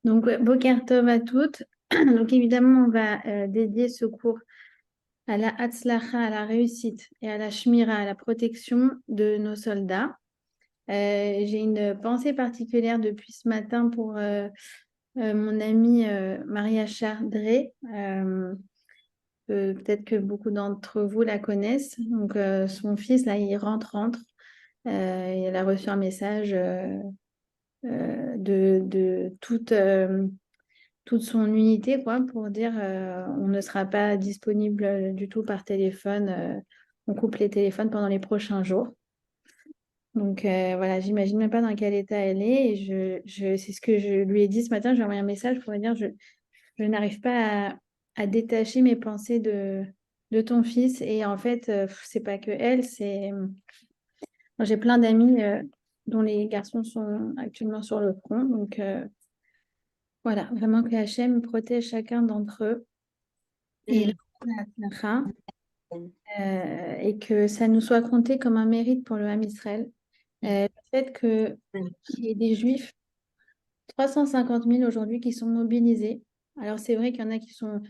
Donc, Boker Tov à toutes. Donc, évidemment, on va dédier ce cours à la Hatzlacha, à la réussite et à la Shmira, à la protection de nos soldats. J'ai une pensée particulière depuis ce matin pour mon amie Maria Chardré. Peut-être que beaucoup d'entre vous la connaissent. Donc, son fils, là, il rentre. Et elle a reçu un message de toute son unité, quoi, pour dire on ne sera pas disponible du tout par téléphone. On coupe les téléphones pendant les prochains jours. Donc voilà, j'imagine même pas dans quel état elle est. Et c'est ce que je lui ai dit ce matin. Je lui ai envoyé un message pour lui dire je n'arrive pas à détacher mes pensées de ton fils. Et en fait, c'est pas que elle, c'est. Moi, j'ai plein d'amis dont les garçons sont actuellement sur le front. Donc voilà, vraiment que Hachem protège chacun d'entre eux. Et Mm. là, et que ça nous soit compté comme un mérite pour le Ham Israël. Le fait qu'il y ait des Juifs, 350 000 aujourd'hui, qui sont mobilisés. Alors c'est vrai qu'il y en a qui sont,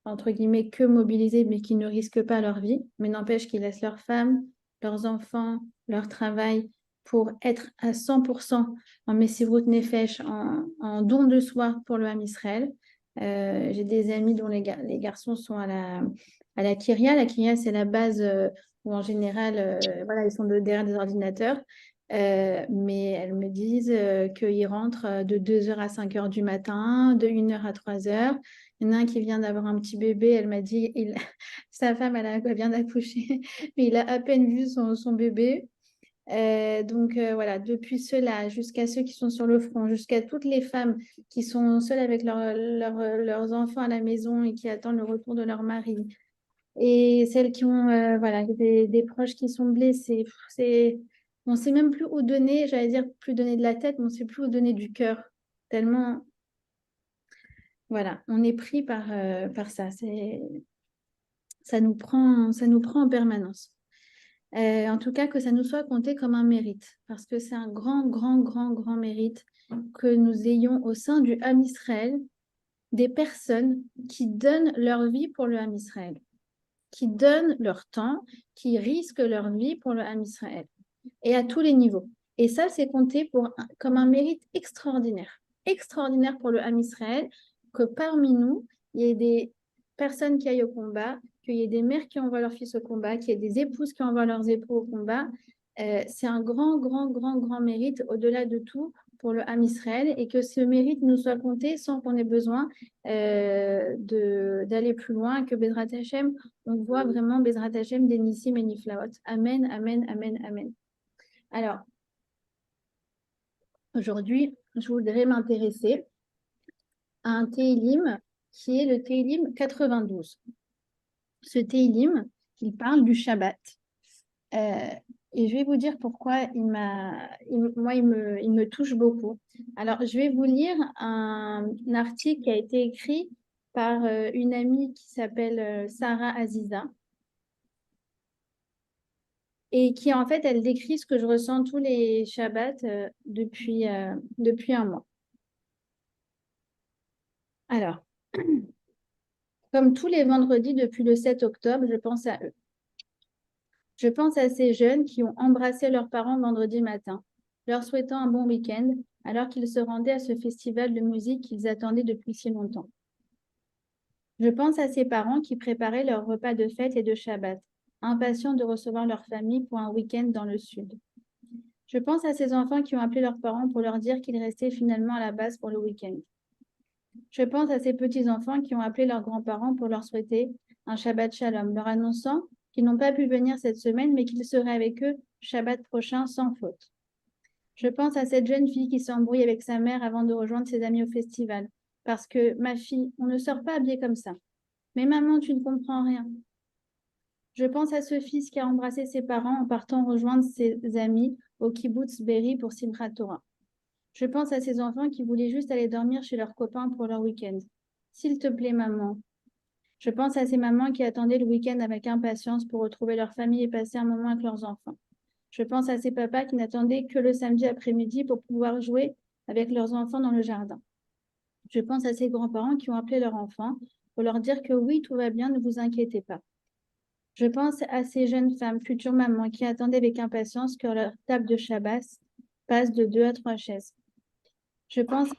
entre guillemets, que mobilisés, mais qui ne risquent pas leur vie, mais n'empêche qu'ils laissent leurs femmes, leurs enfants, leur travail pour être à 100% en Messirut Nefesh, en don de soi pour le Ham Israël. J'ai des amis dont les garçons sont à la Kyria. La Kyria, c'est la base où en général, voilà, ils sont derrière des ordinateurs. Mais elles me disent qu'ils rentrent de 2 heures à 5 heures du matin, de 1 heure à 3 heures. Il y en a un qui vient d'avoir un petit bébé. Elle m'a dit, sa femme, elle vient d'accoucher, mais il a à peine vu son bébé. Donc voilà, depuis ceux-là jusqu'à ceux qui sont sur le front, jusqu'à toutes les femmes qui sont seules avec leurs enfants à la maison et qui attendent le retour de leur mari, et celles qui ont voilà, des proches qui sont blessés. On ne sait même plus où donner, j'allais dire plus donner de la tête, mais on ne sait plus où donner du cœur. Tellement, voilà, on est pris par ça. Ça nous prend en permanence. En tout cas, que ça nous soit compté comme un mérite, parce que c'est un grand mérite que nous ayons au sein du Ham Israël des personnes qui donnent leur vie pour le Ham Israël, qui donnent leur temps, qui risquent leur vie pour le Ham Israël, et à tous les niveaux. Et ça, c'est compté comme un mérite extraordinaire pour le Ham Israël, que parmi nous, il y ait des personnes qui aillent au combat, qu'il y ait des mères qui envoient leurs fils au combat, qu'il y ait des épouses qui envoient leurs époux au combat. C'est un grand mérite au-delà de tout pour le Ham Israël, et que ce mérite nous soit compté sans qu'on ait besoin d'aller plus loin, que Bezrat Hashem, on voit vraiment Bezrat Hashem des Nissim et Niflaot. Amen, amen, amen, amen. Alors, aujourd'hui, je voudrais m'intéresser à un Télim qui est le Télim 92. Ce Télim, il parle du Shabbat. Euh, et je vais vous dire pourquoi il me touche beaucoup. Alors, je vais vous lire un article qui a été écrit par une amie qui s'appelle Sarah Aziza, et qui, en fait, elle décrit ce que je ressens tous les Shabbats depuis un mois. Alors, comme tous les vendredis depuis le 7 octobre, je pense à eux. Je pense à ces jeunes qui ont embrassé leurs parents vendredi matin, leur souhaitant un bon week-end, alors qu'ils se rendaient à ce festival de musique qu'ils attendaient depuis si longtemps. Je pense à ces parents qui préparaient leur repas de fête et de Shabbat, impatients de recevoir leur famille pour un week-end dans le sud. Je pense à ces enfants qui ont appelé leurs parents pour leur dire qu'ils restaient finalement à la base pour le week-end. Je pense à ces petits-enfants qui ont appelé leurs grands-parents pour leur souhaiter un Shabbat Shalom, leur annonçant qu'ils n'ont pas pu venir cette semaine, mais qu'ils seraient avec eux Shabbat prochain sans faute. Je pense à cette jeune fille qui s'embrouille avec sa mère avant de rejoindre ses amis au festival. Parce que, ma fille, on ne sort pas habillé comme ça. Mais maman, tu ne comprends rien. Je pense à ce fils qui a embrassé ses parents en partant rejoindre ses amis au kibbutz Berry pour Simchat Torah. Je pense à ces enfants qui voulaient juste aller dormir chez leurs copains pour leur week-end. S'il te plaît, maman. Je pense à ces mamans qui attendaient le week-end avec impatience pour retrouver leur famille et passer un moment avec leurs enfants. Je pense à ces papas qui n'attendaient que le samedi après-midi pour pouvoir jouer avec leurs enfants dans le jardin. Je pense à ces grands-parents qui ont appelé leur enfant pour leur dire que oui, tout va bien, ne vous inquiétez pas. Je pense à ces jeunes femmes, futures mamans, qui attendaient avec impatience que leur table de Shabbat passe de 2 à 3 chaises. Je pense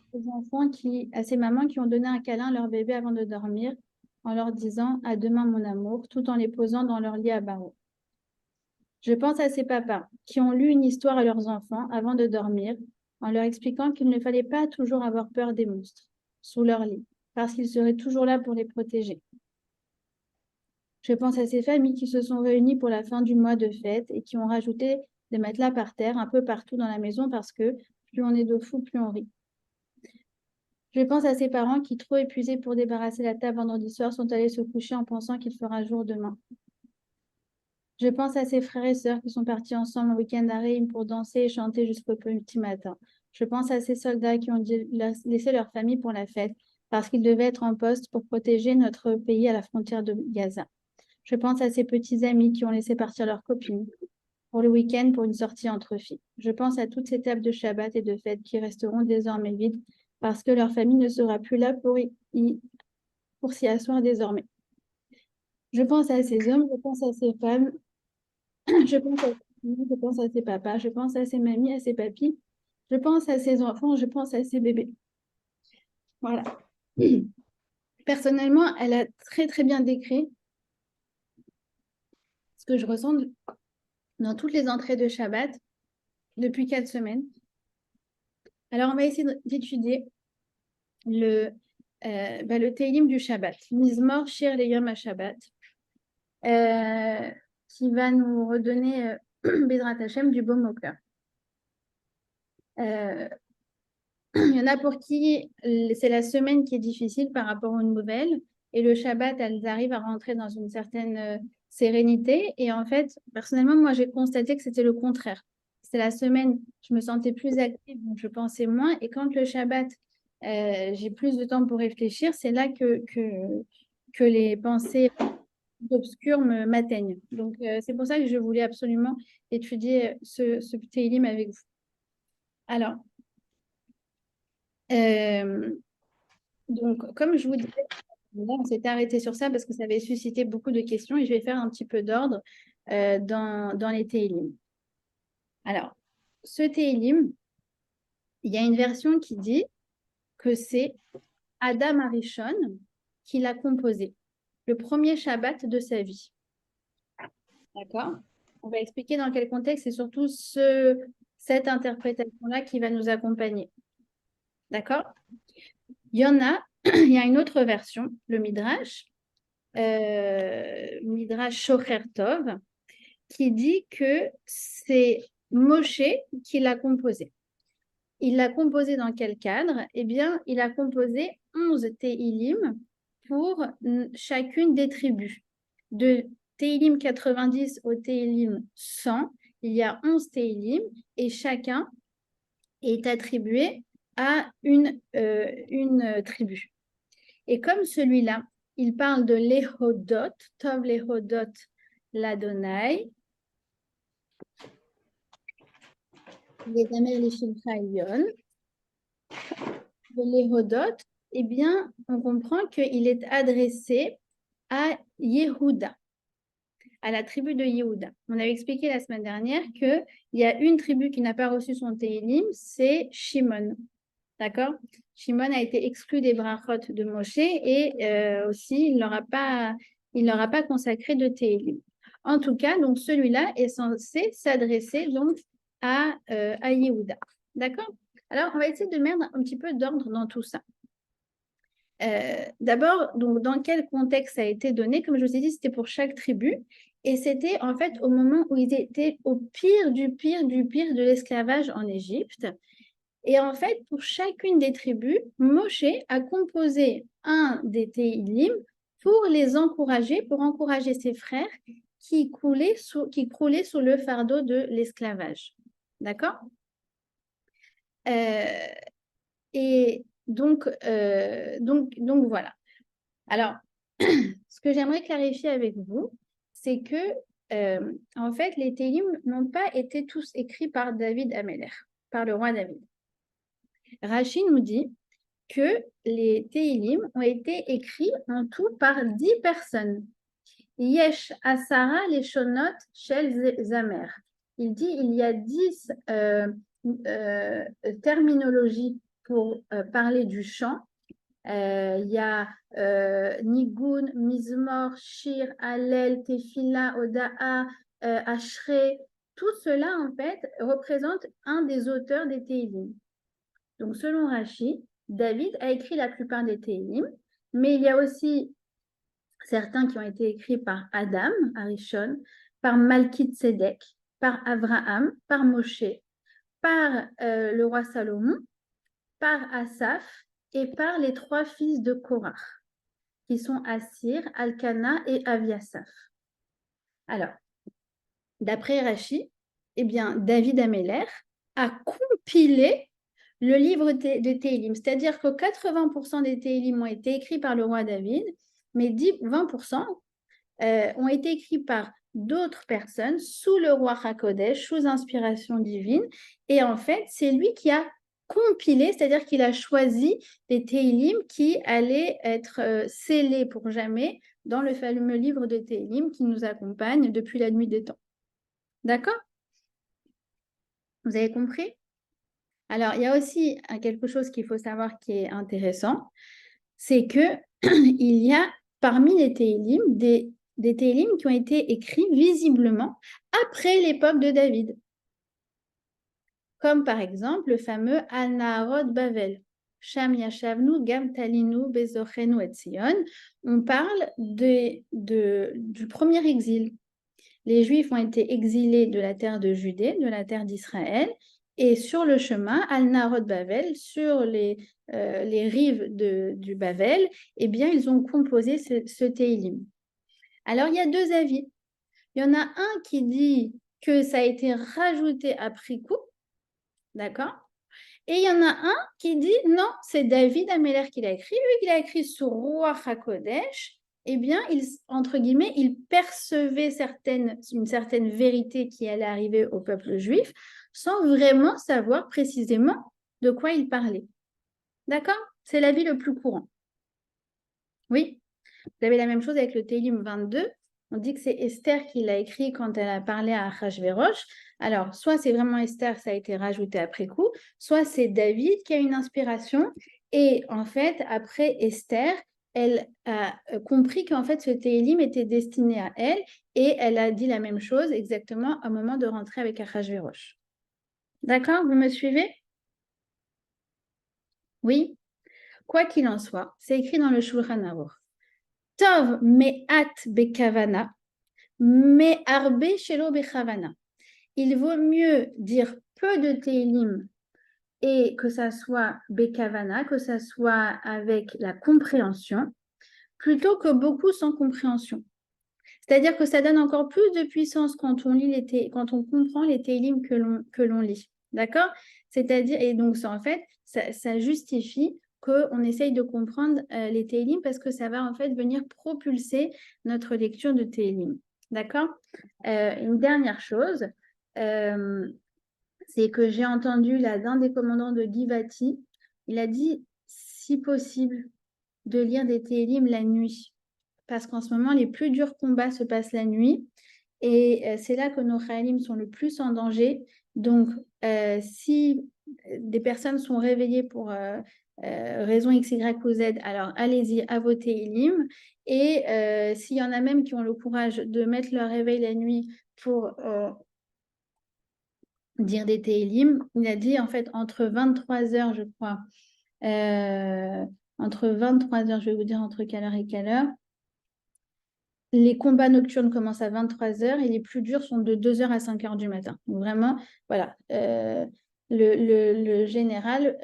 à ces mamans qui ont donné un câlin à leur bébé avant de dormir, en leur disant « À demain, mon amour », tout en les posant dans leur lit à barreaux. Je pense à ces papas qui ont lu une histoire à leurs enfants avant de dormir, en leur expliquant qu'il ne fallait pas toujours avoir peur des monstres sous leur lit, parce qu'ils seraient toujours là pour les protéger. Je pense à ces familles qui se sont réunies pour la fin du mois de fête et qui ont rajouté des matelas par terre un peu partout dans la maison parce que plus on est de fous, plus on rit. Je pense à ces parents qui, trop épuisés pour débarrasser la table vendredi soir, sont allés se coucher en pensant qu'il fera jour demain. Je pense à ces frères et sœurs qui sont partis ensemble le week-end à Reims pour danser et chanter jusqu'au petit matin. Je pense à ces soldats qui ont dû laisser leur famille pour la fête parce qu'ils devaient être en poste pour protéger notre pays à la frontière de Gaza. Je pense à ces petits amis qui ont laissé partir leurs copines pour le week-end pour une sortie entre filles. Je pense à toutes ces tables de Shabbat et de fête qui resteront désormais vides parce que leur famille ne sera plus là pour s'y asseoir désormais. Je pense à ces hommes, je pense à ces femmes, je pense à ces papas, je pense à ces mamies, à ces papis, je pense à ces enfants, je pense à ces bébés. Voilà. Personnellement, elle a très très bien décrit ce que je ressens dans toutes les entrées de Shabbat depuis 4 semaines. Alors, on va essayer d'étudier le Tehillim du Shabbat, Mizmor Shir Leyom HaShabbat, qui va nous redonner Bezrat Hashem du baume au cœur. Il y en a pour qui c'est la semaine qui est difficile par rapport aux nouvelles et le Shabbat, elles arrivent à rentrer dans une certaine sérénité. Et en fait, personnellement, moi, j'ai constaté que c'était le contraire. C'est la semaine, je me sentais plus active, donc je pensais moins. Et quand le Shabbat, j'ai plus de temps pour réfléchir, c'est là que les pensées obscures m'atteignent. Donc, c'est pour ça que je voulais absolument étudier ce Tehillim avec vous. Alors, donc, comme je vous disais, là, on s'était arrêté sur ça parce que ça avait suscité beaucoup de questions et je vais faire un petit peu d'ordre dans les Tehillim. Alors, ce Tehillim, il y a une version qui dit que c'est Adam Arishon qui l'a composé, le premier Shabbat de sa vie. D'accord? On va expliquer dans quel contexte et surtout cette interprétation-là qui va nous accompagner. D'accord? Il y en a, il y a une autre version, le Midrash, Midrash Shocher Tov, qui dit que c'est Moshe qui l'a composé. Il l'a composé dans quel cadre? Eh bien, il a composé 11 Tehillim pour chacune des tribus. De Tehillim 90 au Tehillim 100, il y a 11 Tehillim et chacun est attribué à une tribu. Et comme celui-là, il parle de l'Ehodot, Tov l'Ehodot l'Adonai, les Amer les Shilchaïon, de l'Ehodot, eh bien, on comprend qu'il est adressé à Yehuda, à la tribu de Yehuda. On avait expliqué la semaine dernière qu'il y a une tribu qui n'a pas reçu son Tehillim, c'est Shimon. D'accord? Shimon a été exclu des brachot de Moshe et aussi il n'aura pas consacré de Tehillim. En tout cas, donc celui-là est censé s'adresser donc à Yehuda. D'accord? Alors, on va essayer de mettre un petit peu d'ordre dans tout ça. D'abord, donc, dans quel contexte ça a été donné? Comme je vous ai dit, c'était pour chaque tribu. Et c'était en fait au moment où ils étaient au pire du pire du pire de l'esclavage en Égypte. Et en fait, pour chacune des tribus, Moshe a composé un des Tehillim pour les encourager, pour encourager ses frères qui croulaient sous le fardeau de l'esclavage. D'accord? Et donc voilà. Alors, ce que j'aimerais clarifier avec vous, c'est que en fait, les Tehillim n'ont pas été tous écrits par David Ameler, par le roi David. Rachi nous dit que les Tehillim ont été écrits en tout par 10 personnes. Yesh Asara les Shonot Shel Zamer. Il dit il y a 10 terminologies pour parler du chant. Il y a Nigun, Mizmor, Shir, Hallel, Tefila, Oda'a, Ashrei. Tout cela, en fait, représente un des auteurs des Tehillim. Donc, selon Rashi, David a écrit la plupart des Tehillim, mais il y a aussi certains qui ont été écrits par Adam, Arishon, par Malkit Tzedek, par Abraham, par Moshe, par le roi Salomon, par Asaph et par les 3 fils de Korah, qui sont Assir, Alkana et Aviasaph. Alors, d'après Rashi, eh bien, David Améler a compilé le livre de Tehillim, c'est-à-dire que 80% des Tehillim ont été écrits par le roi David, mais 20% ont été écrits par d'autres personnes sous le roi HaKodesh, sous inspiration divine. Et en fait, c'est lui qui a compilé, c'est-à-dire qu'il a choisi des Tehillim qui allaient être scellés pour jamais dans le fameux livre de Tehillim qui nous accompagne depuis la nuit des temps. D'accord? Vous avez compris? Alors, il y a aussi quelque chose qu'il faut savoir qui est intéressant, c'est que il y a parmi les Tehillim des Tehillim qui ont été écrits visiblement après l'époque de David. Comme par exemple le fameux Al-Naharot Bavel. Sham Yashavnu, Gam Talinu, Bezochenu et Tzion. On parle du premier exil. Les Juifs ont été exilés de la terre de Judée, de la terre d'Israël, et sur le chemin, Al-Naharot Bavel, sur les rives du Bavel, eh bien, ils ont composé ce Tehillim. Alors, il y a 2 avis. Il y en a un qui dit que ça a été rajouté après coup, d'accord? Et il y en a un qui dit non, c'est David Améler qui l'a écrit, lui qui l'a écrit sur Roi HaKodesh. Eh bien, entre guillemets, il percevait une certaine vérité qui allait arriver au peuple juif sans vraiment savoir précisément de quoi il parlait. D'accord? C'est l'avis le plus courant. Oui? Vous avez la même chose avec le Tehillim 22. On dit que c'est Esther qui l'a écrit quand elle a parlé à Achashverosh. Alors, soit c'est vraiment Esther, ça a été rajouté après coup, soit c'est David qui a une inspiration. Et en fait, après Esther, elle a compris qu'en fait, ce Tehillim était destiné à elle et elle a dit la même chose exactement au moment de rentrer avec Achashverosh. D'accord? Vous me suivez? Oui? Quoi qu'il en soit, c'est écrit dans le Shulchan Aruch. Tov me'at bekavana, me'arbe shelo bechavana. Il vaut mieux dire peu de Tehillim et que ça soit bekavana, que ça soit avec la compréhension, plutôt que beaucoup sans compréhension. C'est-à-dire que ça donne encore plus de puissance quand on lit quand on comprend les Tehillim que l'on lit. D'accord? C'est-à-dire, et donc ça, en fait, ça justifie qu'on essaye de comprendre les Tehillim parce que ça va en fait venir propulser notre lecture de Tehillim. D'accord? Une dernière chose, c'est que j'ai entendu là d'un des commandants de Givati, il a dit, si possible, de lire des Tehillim la nuit. Parce qu'en ce moment, les plus durs combats se passent la nuit. Et c'est là que nos Khayalim sont le plus en danger. Donc, si des personnes sont réveillées pour raison X, Y ou Z, alors allez-y à vos Tehillim. Et s'il y en a même qui ont le courage de mettre leur réveil la nuit pour dire des Tehillim, il a dit en fait entre 23 heures, je crois, entre 23 heures, je vais vous dire entre quelle heure et quelle heure. Les combats nocturnes commencent à 23 heures et les plus durs sont de 2 heures à 5 heures du matin. Donc vraiment, voilà. Le général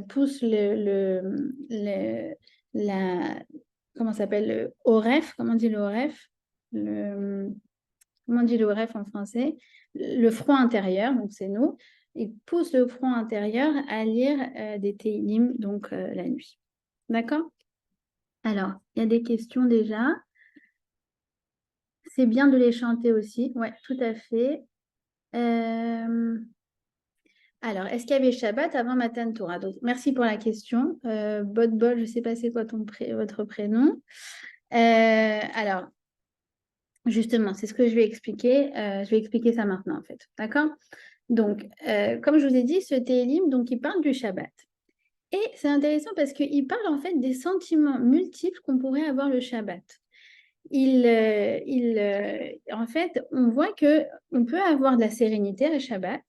pousse comment s'appelle, au ref, comment on dit le ref, comment on dit le ref en français, le front intérieur, donc c'est nous, il pousse le front intérieur à lire des Tehillim, donc la nuit. D'accord? Alors, il y a des questions déjà. C'est bien de les chanter aussi, ouais, tout à fait. Alors, est-ce qu'il y avait Shabbat avant Matan Torah? Donc, merci pour la question. Botbol, je ne sais pas c'est quoi votre prénom. Alors, justement, c'est ce que je vais expliquer. Je vais expliquer ça maintenant, en fait. D'accord? Donc, comme je vous ai dit, ce Télim, donc, il parle du Shabbat. Et c'est intéressant parce qu'il parle, en fait, des sentiments multiples qu'on pourrait avoir le Shabbat. En fait, on voit que on peut avoir de la sérénité à Shabbat,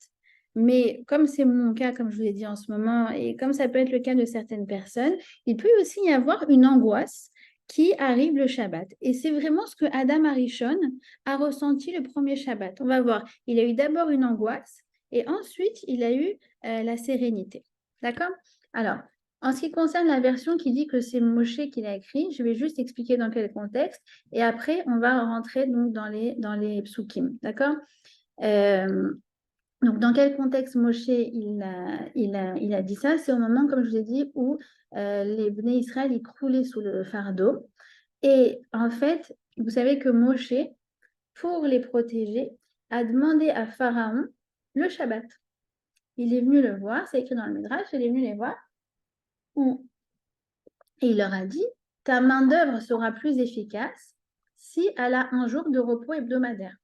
mais comme c'est mon cas, comme je vous l'ai dit en ce moment, et comme ça peut être le cas de certaines personnes, il peut aussi y avoir une angoisse qui arrive le Shabbat. Et c'est vraiment ce que Adam Arishon a ressenti le premier Shabbat. On va voir, il a eu d'abord une angoisse et ensuite il a eu la sérénité. D'accord? Alors, en ce qui concerne la version qui dit que c'est Moshe qui l'a écrit, je vais juste expliquer dans quel contexte et après on va rentrer donc dans les psukim, d'accord? Euh, donc dans quel contexte Moshe il a dit ça? C'est au moment, comme je vous ai dit, où les Bnei Israël ils croulaient sous le fardeau. Et en fait, vous savez que Moshe, pour les protéger, a demandé à Pharaon le Shabbat. Il est venu le voir, c'est écrit dans le Midrash, il est venu les voir. Et il leur a dit, ta main-d'œuvre sera plus efficace si elle a un jour de repos hebdomadaire.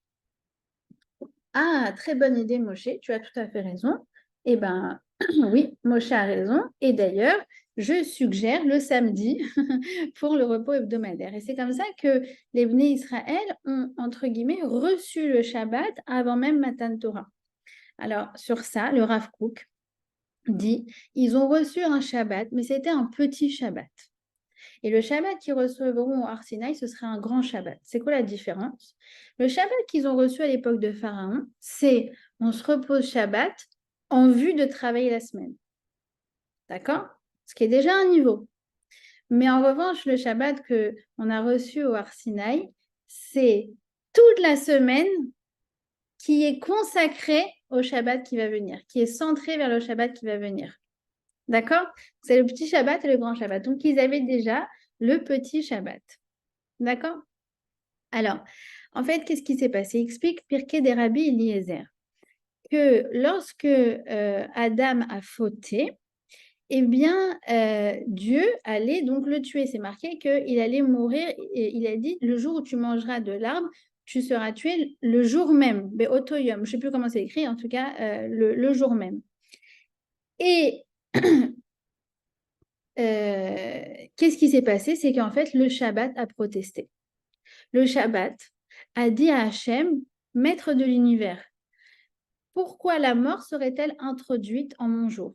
Ah, très bonne idée, Moshe, tu as tout à fait raison. Eh bien, oui, Moshe a raison. Et d'ailleurs, je suggère le samedi pour le repos hebdomadaire. Et c'est comme ça que les Bnei Israël ont, entre guillemets, reçu le Shabbat avant même Matan Torah. Alors, sur ça, le Rav Kook dit, ils ont reçu un Shabbat, mais c'était un petit Shabbat. Et le Shabbat qu'ils recevront au Har Sinaï, ce sera un grand Shabbat. C'est quoi la différence? Le Shabbat qu'ils ont reçu à l'époque de Pharaon, c'est on se repose Shabbat en vue de travailler la semaine. D'accord? Ce qui est déjà un niveau. Mais en revanche, le Shabbat qu'on a reçu au Har Sinaï, c'est toute la semaine qui est consacrée au Shabbat qui va venir, qui est centrée vers le Shabbat qui va venir. D'accord? C'est le petit Shabbat et le grand Shabbat. Donc, ils avaient déjà le petit Shabbat. D'accord? Alors, en fait, qu'est-ce qui s'est passé? Il explique Pirkei des Rabbi Eliezer que lorsque Adam a fauté, eh bien, Dieu allait donc le tuer. C'est marqué qu'il allait mourir. Et il a dit, le jour où tu mangeras de l'arbre, tu seras tué le jour même. Be'otoyom. Je ne sais plus comment c'est écrit, en tout cas, le jour même. Et qu'est-ce qui s'est passé? C'est qu'en fait, le Shabbat a protesté. Le Shabbat a dit à Hachem, maître de l'univers, pourquoi la mort serait-elle introduite en mon jour?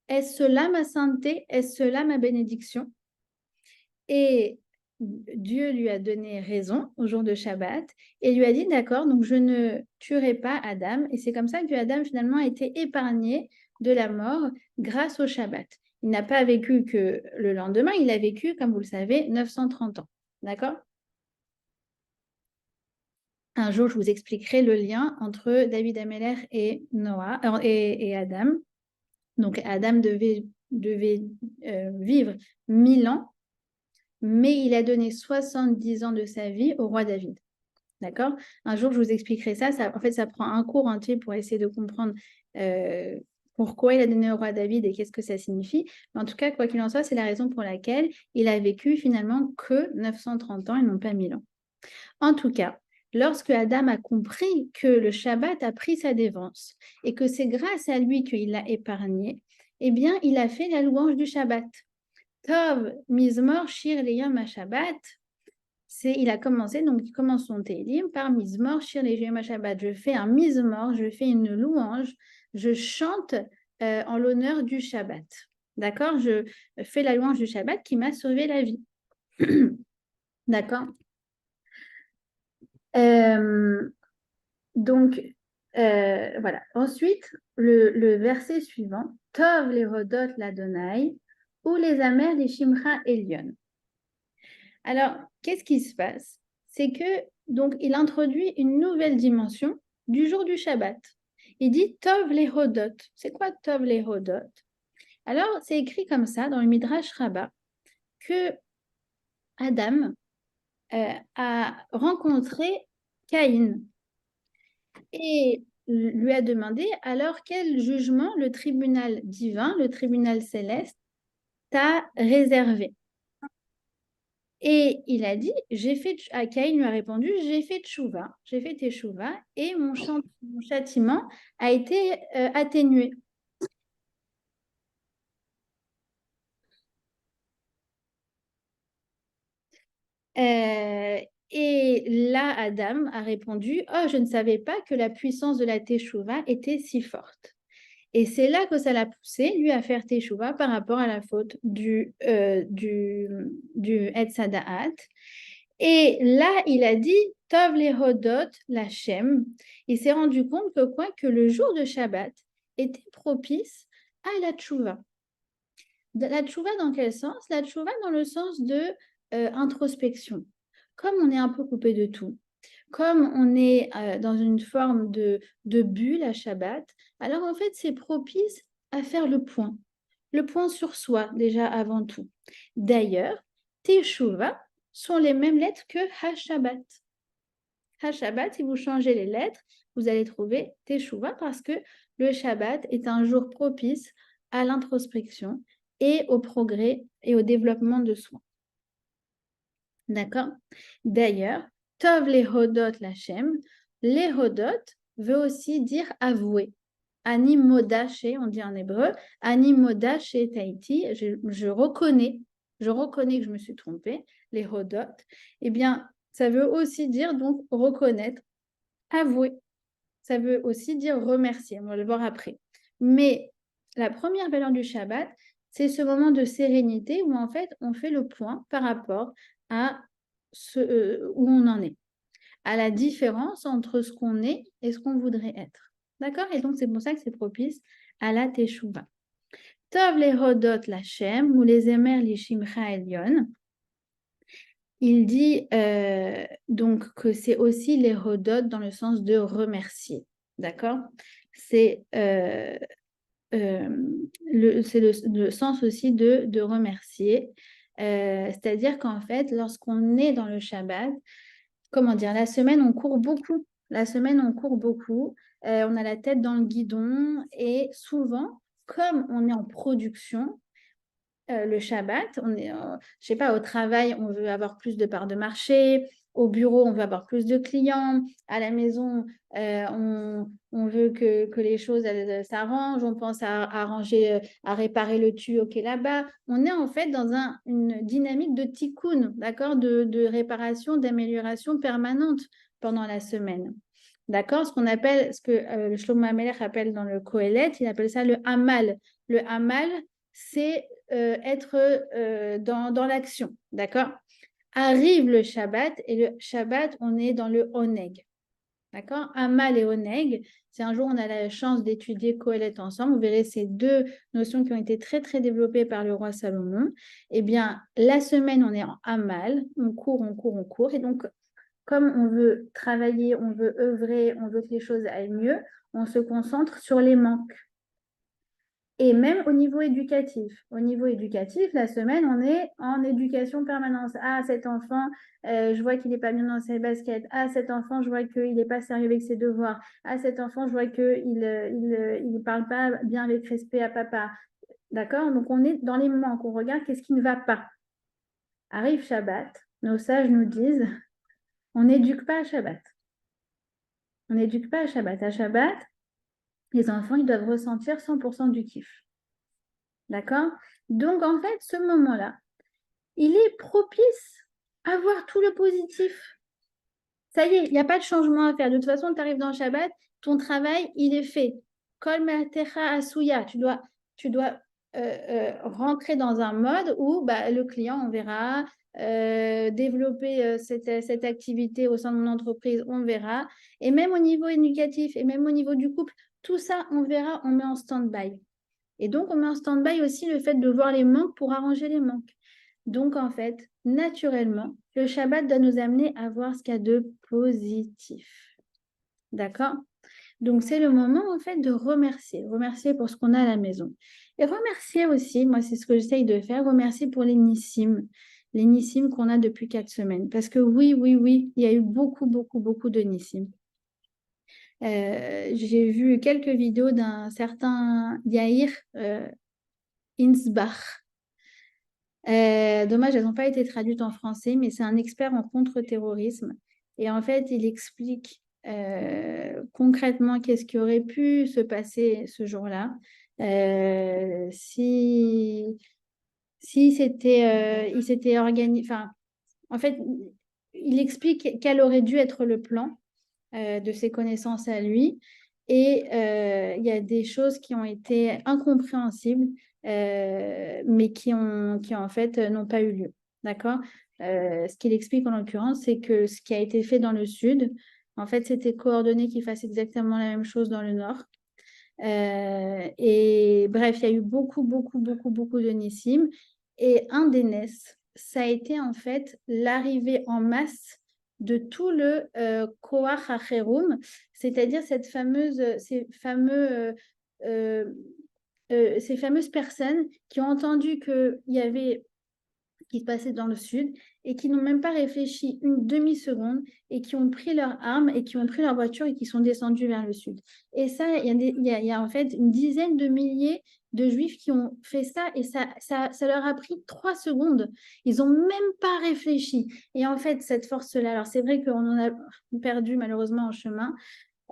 Est-ce cela ma sainteté? Est-ce cela ma bénédiction? Et Dieu lui a donné raison au jour de Shabbat et lui a dit, d'accord, donc je ne tuerai pas Adam. Et c'est comme ça que Adam finalement a été épargné de la mort grâce au Shabbat. Il n'a pas vécu que le lendemain, il a vécu, comme vous le savez, 930 ans. D'accord? Un jour, je vous expliquerai le lien entre David Ameller et Noah et Adam. Donc, Adam devait vivre 1000 ans, mais il a donné 70 ans de sa vie au roi David. D'accord? Un jour, je vous expliquerai ça. En fait, ça prend un cours entier pour essayer de comprendre pourquoi il a donné au roi David et qu'est-ce que ça signifie. Mais en tout cas, quoi qu'il en soit, c'est la raison pour laquelle il a vécu finalement que 930 ans et non pas 1000 ans. En tout cas, lorsque Adam a compris que le Shabbat a pris sa dévance et que c'est grâce à lui qu'il l'a épargné, eh bien, il a fait la louange du Shabbat. Tov, Mizmor, Shir, Leyam, Shabbat. Il a commencé, donc il commence son Télim par Mizmor, Shir, Leyam, Shabbat. Je fais un Mizmor, je fais une louange, je chante en l'honneur du Shabbat. D'accord? Je fais la louange du Shabbat qui m'a sauvé la vie. D'accord? Euh, Donc, voilà. Ensuite, le verset suivant, Tov les Rodot l'Adonai, ou les amers les Shimcha Elion. Alors, qu'est-ce qui se passe? C'est que, donc, il introduit une nouvelle dimension du jour du Shabbat. Il dit Tov les Rodot. C'est quoi Tov les Rodot? Alors, c'est écrit comme ça dans le Midrash Rabbah que Adam a rencontré Caïn. Et lui a demandé, alors quel jugement le tribunal divin, le tribunal céleste, t'a réservé? Et il a dit, Caïn lui a répondu, j'ai fait teshuva, et mon châtiment a été atténué. Euh, et là, Adam a répondu, oh, je ne savais pas que la puissance de la teshuva était si forte. Et c'est là que ça l'a poussé, lui, à faire teshuva par rapport à la faute du Etz Hadaat. Et là, il a dit, Tov lehodot lachem. Il s'est rendu compte que quoi? Que le jour de Shabbat était propice à la tchouva. La tchouva dans quel sens? La tchouva dans le sens de introspection. Comme on est un peu coupé de tout, comme on est dans une forme de bulle à Shabbat, alors en fait, c'est propice à faire le point sur soi déjà avant tout. D'ailleurs, Teshuvah sont les mêmes lettres que Ha-Shabbat. Ha-Shabbat, si vous changez les lettres, vous allez trouver Teshuvah parce que le Shabbat est un jour propice à l'introspection et au progrès et au développement de soi. D'accord? D'ailleurs, Tov lehodot lachem, lehodot veut aussi dire avouer. Ani modache, on dit en hébreu, ani modache taïti, je reconnais que je me suis trompée, lehodot. Eh bien, ça veut aussi dire donc reconnaître, avouer. Ça veut aussi dire remercier, on va le voir après. Mais la première valeur du Shabbat, c'est ce moment de sérénité où en fait on fait le point par rapport à où on en est, à la différence entre ce qu'on est et ce qu'on voudrait être. D'accord? Et donc c'est pour ça que c'est propice à la Teshuvah. Tov lehodot lachem ou les émer lishimcha elyon. Il dit donc que c'est aussi les hodot dans le sens de remercier. D'accord? C'est le sens aussi de remercier. C'est-à-dire qu'en fait, lorsqu'on est dans le Shabbat, comment dire, la semaine, on court beaucoup. La semaine, on court beaucoup. On a la tête dans le guidon et souvent, comme on est en production, le Shabbat, je sais pas, au travail, on veut avoir plus de parts de marché, au bureau, on veut avoir plus de clients, à la maison, on veut que les choses s'arrangent, on pense à arranger, à réparer le tuyau qui est là-bas. On est en fait dans une dynamique de tikkun, d'accord, de réparation, d'amélioration permanente pendant la semaine. D'accord? Ce que le Shlomo HaMelech appelle dans le Kohelet, il appelle ça le Hamal. Le Hamal, c'est être dans l'action, d'accord? Arrive le Shabbat, et le Shabbat, on est dans le Oneg, d'accord? Amal et Oneg, c'est un jour où on a la chance d'étudier Kohelet ensemble. Vous verrez ces deux notions qui ont été très, très développées par le roi Salomon. Eh bien, la semaine, on est en Amal, on court, on court, on court. Et donc, comme on veut travailler, on veut œuvrer, on veut que les choses aillent mieux, on se concentre sur les manques. Et même au niveau éducatif. Au niveau éducatif, la semaine, on est en éducation permanente. Ah, cet enfant, je vois qu'il n'est pas bien dans ses baskets. Ah, cet enfant, je vois qu'il n'est pas sérieux avec ses devoirs. Ah, cet enfant, je vois qu'il ne parle pas bien avec respect à papa. D'accord? Donc, on est dans les manques. On regarde qu'est-ce qui ne va pas. Arrive Shabbat. Nos sages nous disent, on n'éduque pas à Shabbat. On n'éduque pas à Shabbat. À Shabbat, les enfants, ils doivent ressentir 100% du kiff. D'accord? Donc, en fait, ce moment-là, il est propice à voir tout le positif. Ça y est, il n'y a pas de changement à faire. De toute façon, tu arrives dans le Shabbat, ton travail, il est fait. Kol me'atecha asuya. Tu dois rentrer dans un mode où bah, le client, on verra, développer cette activité au sein de mon entreprise, on verra. Et même au niveau éducatif et même au niveau du couple, tout ça, on verra, on met en stand-by. Et donc, on met en stand-by aussi le fait de voir les manques pour arranger les manques. Donc, en fait, naturellement, le Shabbat doit nous amener à voir ce qu'il y a de positif. D'accord? Donc, c'est le moment, en fait, de remercier pour ce qu'on a à la maison. Et remercier aussi, moi, c'est ce que j'essaye de faire, remercier pour les nissim qu'on a depuis 4 semaines. Parce que oui, il y a eu beaucoup, beaucoup, beaucoup de nissim. J'ai vu quelques vidéos d'un certain Yair Insbach. Dommage, elles n'ont pas été traduites en français, mais c'est un expert en contre-terrorisme. Et en fait, il explique concrètement qu'est-ce qui aurait pu se passer ce jour-là. Si il s'était organisé, enfin, en fait, il explique quel aurait dû être le plan de ses connaissances à lui. Et il y a des choses qui ont été incompréhensibles, mais qui en fait n'ont pas eu lieu. D'accord? Ce qu'il explique en l'occurrence, c'est que ce qui a été fait dans le sud, en fait, c'était coordonné qu'il fasse exactement la même chose dans le nord. Et bref, il y a eu beaucoup, beaucoup, beaucoup, beaucoup de Nissim. Et un des Ness, ça a été en fait l'arrivée en masse de tout le Koach HaCherum, c'est-à-dire euh, ces fameuses personnes qui ont entendu qu'il y avait qui se passait dans le sud et qui n'ont même pas réfléchi une demi-seconde et qui ont pris leurs armes et qui ont pris leur voiture et qui sont descendus vers le sud. Et ça, il y a en fait une dizaine de milliers de juifs qui ont fait ça et ça leur a pris 3 secondes. Ils n'ont même pas réfléchi. Et en fait, cette force-là, alors c'est vrai qu'on en a perdu malheureusement en chemin,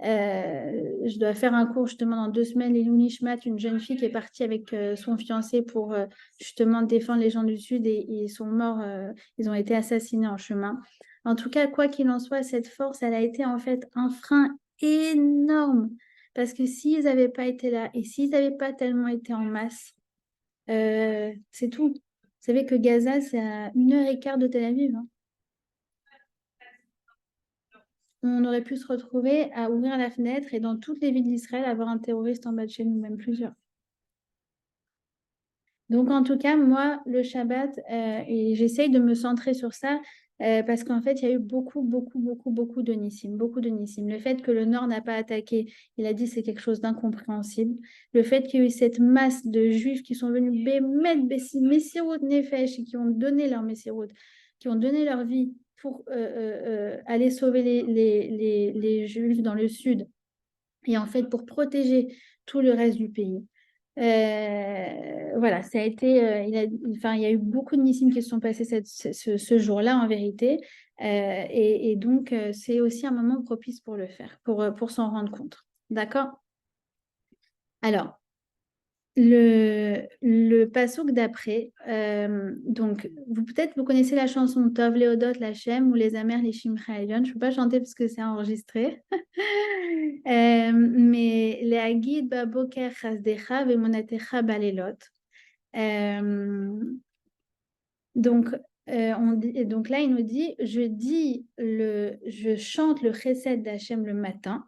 je dois faire un cours justement dans 2 semaines, les Nishmat, une jeune fille qui est partie avec son fiancé pour justement défendre les gens du Sud et ils sont morts, ils ont été assassinés en chemin. En tout cas, quoi qu'il en soit, cette force, elle a été en fait un frein énorme parce que s'ils n'avaient pas été là et s'ils n'avaient pas tellement été en masse, c'est tout. Vous savez que Gaza, c'est à 1 heure et quart de Tel Aviv, hein. On aurait pu se retrouver à ouvrir la fenêtre et dans toutes les villes d'Israël avoir un terroriste en bas de chez nous, même plusieurs. Donc en tout cas, moi, le Shabbat, et j'essaye de me centrer sur ça parce qu'en fait, il y a eu beaucoup, beaucoup, beaucoup, beaucoup de Nissim, beaucoup de Nissim. Le fait que le Nord n'a pas attaqué, il a dit c'est quelque chose d'incompréhensible. Le fait qu'il y ait eu cette masse de Juifs qui sont venus Bémet, Messirut Nefesh et qui ont donné leur Messirut, qui ont donné leur vie pour aller sauver les Juifs dans le Sud et en fait pour protéger tout le reste du pays. Voilà, ça a été, il y a eu beaucoup de Nissim qui se sont passés ce jour-là en vérité. Et donc, c'est aussi un moment propice pour le faire, pour s'en rendre compte. D'accord? Alors, le passouk d'après, donc peut-être vous connaissez la chanson Tov Leodot Lachem ou Les Amers les Shimcha Elyon. Je ne peux pas chanter parce que c'est enregistré. Mais les Agid Baboker Chasdecha Vemonatecha Balelot. Donc, donc là, il nous dit, je chante le chesed d'Hachem le matin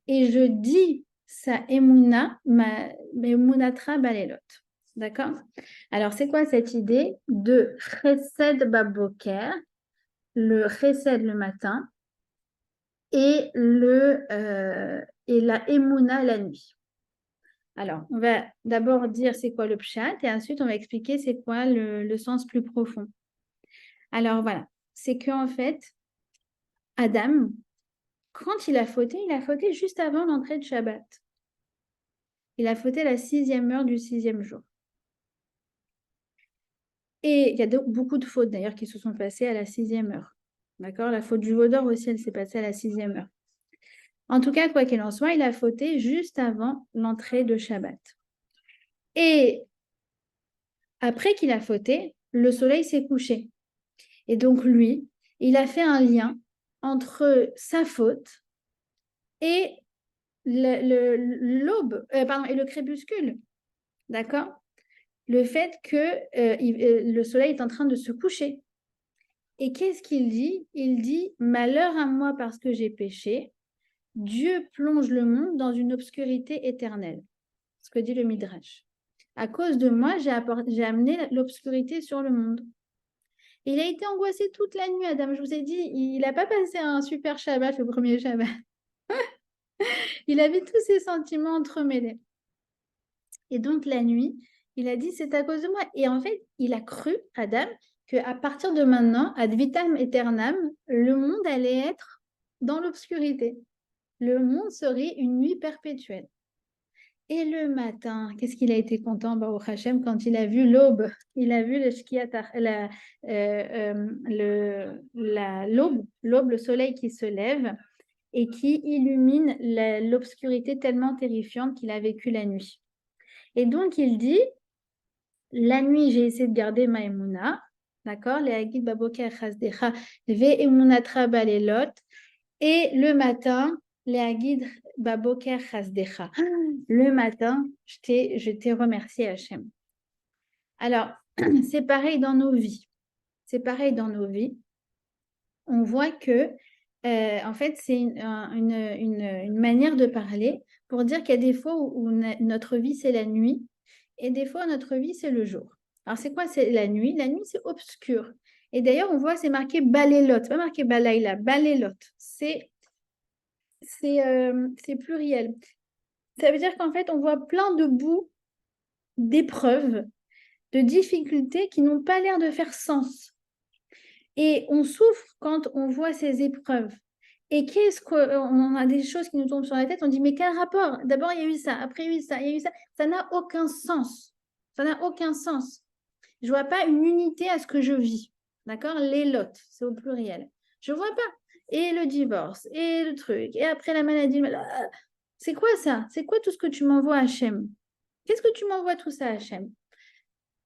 et je dis sa emuna, ma emunatra balelot. D'accord? Alors, c'est quoi cette idée de chesed baboker, le chesed le matin et la emuna la nuit? Alors, on va d'abord dire c'est quoi le pshat et ensuite on va expliquer c'est quoi le sens plus profond. Alors voilà, c'est qu'en fait, Adam, quand il a fauté juste avant l'entrée de Shabbat. Il a fauté la 6e heure du 6e jour. Et il y a beaucoup de fautes d'ailleurs qui se sont passées à la 6e heure. D'accord? La faute du veau d'or aussi, elle s'est passée à la 6e heure. En tout cas, quoi qu'il en soit, il a fauté juste avant l'entrée de Shabbat. Et après qu'il a fauté, le soleil s'est couché. Et donc lui, il a fait un lien entre sa faute et l'aube, et le crépuscule. D'accord? Le fait que le soleil est en train de se coucher. Et qu'est-ce qu'il dit? Il dit, malheur à moi parce que j'ai péché, Dieu plonge le monde dans une obscurité éternelle. Ce que dit le Midrash. À cause de moi, j'ai amené l'obscurité sur le monde. Il a été angoissé toute la nuit, Adam. Je vous ai dit, il n'a pas passé un super Shabbat, le premier Shabbat. Il avait tous ses sentiments entremêlés. Et donc, la nuit, il a dit, c'est à cause de moi. Et en fait, il a cru, Adam, qu'à partir de maintenant, ad vitam aeternam, le monde allait être dans l'obscurité. le monde serait une nuit perpétuelle. Et le matin, qu'est-ce qu'il a été content, Baruch Hashem, quand il a vu l'aube, il a vu le shkiatar, l'aube, le soleil qui se lève et qui illumine l'obscurité tellement terrifiante qu'il a vécu la nuit. Et donc, il dit, la nuit, j'ai essayé de garder ma émouna, d'accord? Les Hagid Baboker Chasdecha, Ve Emunatra Balelot, et le matin, les Hagid Baboker Chasdecha. Le matin, je t'ai remercié, Hachem. Alors, c'est pareil dans nos vies. C'est pareil dans nos vies. On voit que, en fait, c'est une manière de parler pour dire qu'il y a des fois où notre vie, c'est la nuit, et des fois, notre vie, c'est le jour. Alors, c'est quoi, c'est la nuit? La nuit, c'est obscur. Et d'ailleurs, on voit, c'est marqué balélot, pas marqué balaïla, balélot. C'est pluriel. Ça veut dire qu'en fait, on voit plein de bouts d'épreuves, de difficultés qui n'ont pas l'air de faire sens. Et on souffre quand on voit ces épreuves. Et qu'est-ce qu'on a des choses qui nous tombent sur la tête, on dit, mais quel rapport? D'abord, il y a eu ça, après, il y a eu ça, il y a eu ça. Ça n'a aucun sens. Ça n'a aucun sens. Je ne vois pas une unité à ce que je vis. D'accord? Les lots, c'est au pluriel. Je ne vois pas. Et le divorce, et le truc, et après la maladie. C'est quoi ça? C'est quoi tout ce que tu m'envoies, Hachem? Qu'est-ce que tu m'envoies tout ça, Hachem?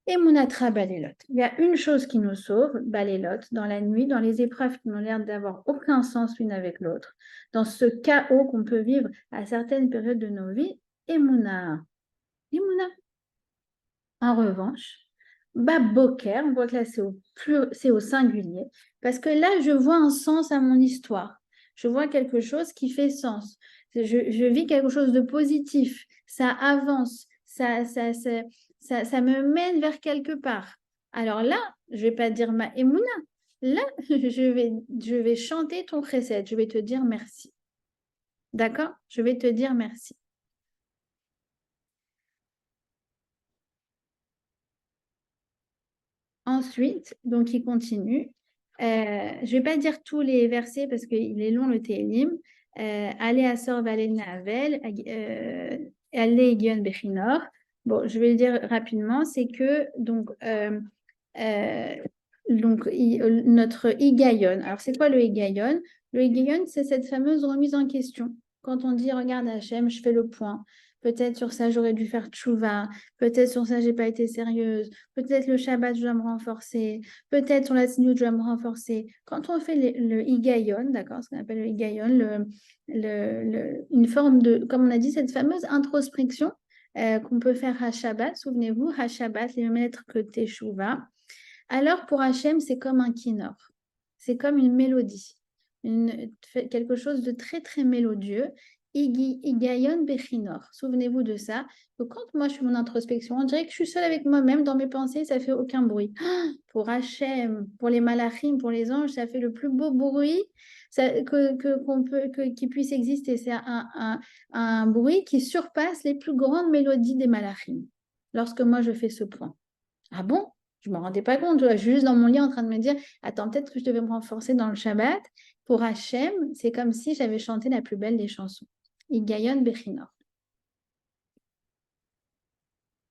Et Mounatra Balélot. Il y a une chose qui nous sauve, Balélot, dans la nuit, dans les épreuves qui n'ont l'air d'avoir aucun sens l'une avec l'autre, dans ce chaos qu'on peut vivre à certaines périodes de nos vies, et Mouna. Et Mouna. En revanche, Baboker, on voit que là c'est au singulier, parce que là je vois un sens à mon histoire. Je vois quelque chose qui fait sens. Je vis quelque chose de positif. Ça avance. Ça me mène vers quelque part. Alors là, je ne vais pas dire ma émouna. Là, je vais chanter ton précède. Je vais te dire merci. D'accord? Je vais te dire merci. Ensuite, donc il continue. Je ne vais pas dire tous les versets parce qu'il est long le Télim. Allez à Sor Valena Avel, allez Gion Bechinor. Bon, je vais le dire rapidement, c'est que euh, notre Higayon. Alors, c'est quoi le Higayon? Le Higayon, c'est cette fameuse remise en question. Quand on dit, regarde Hachem, je fais le point. Peut-être sur ça, j'aurais dû faire tchouva. Peut-être sur ça, j'ai pas été sérieuse. Peut-être le Shabbat, je dois me renforcer. Peut-être sur la Tzniut, je dois me renforcer. Quand on fait le Higayon, d'accord, ce qu'on appelle le Higayon, une forme de, comme on a dit, cette fameuse introspection qu'on peut faire à Shabbat. Souvenez-vous, à Shabbat, les mêmes lettres que Teshuvah. Alors pour Hachem, c'est comme un kinnor. C'est comme une mélodie. Quelque chose de très, très mélodieux. Igayon Bechinor. Souvenez-vous de ça. Que quand moi je fais mon introspection, on dirait que je suis seule avec moi-même dans mes pensées, ça fait aucun bruit. Pour Hachem, pour les malachim, pour les anges, ça fait le plus beau bruit qui puisse exister. C'est un bruit qui surpasse les plus grandes mélodies des malachim. Lorsque moi je fais ce point. Ah bon? Je ne me rendais pas compte. Je suis juste dans mon lit en train de me dire, attends, peut-être que je devais me renforcer dans le Shabbat. Pour Hachem, c'est comme si j'avais chanté la plus belle des chansons. Igayon Bechinor.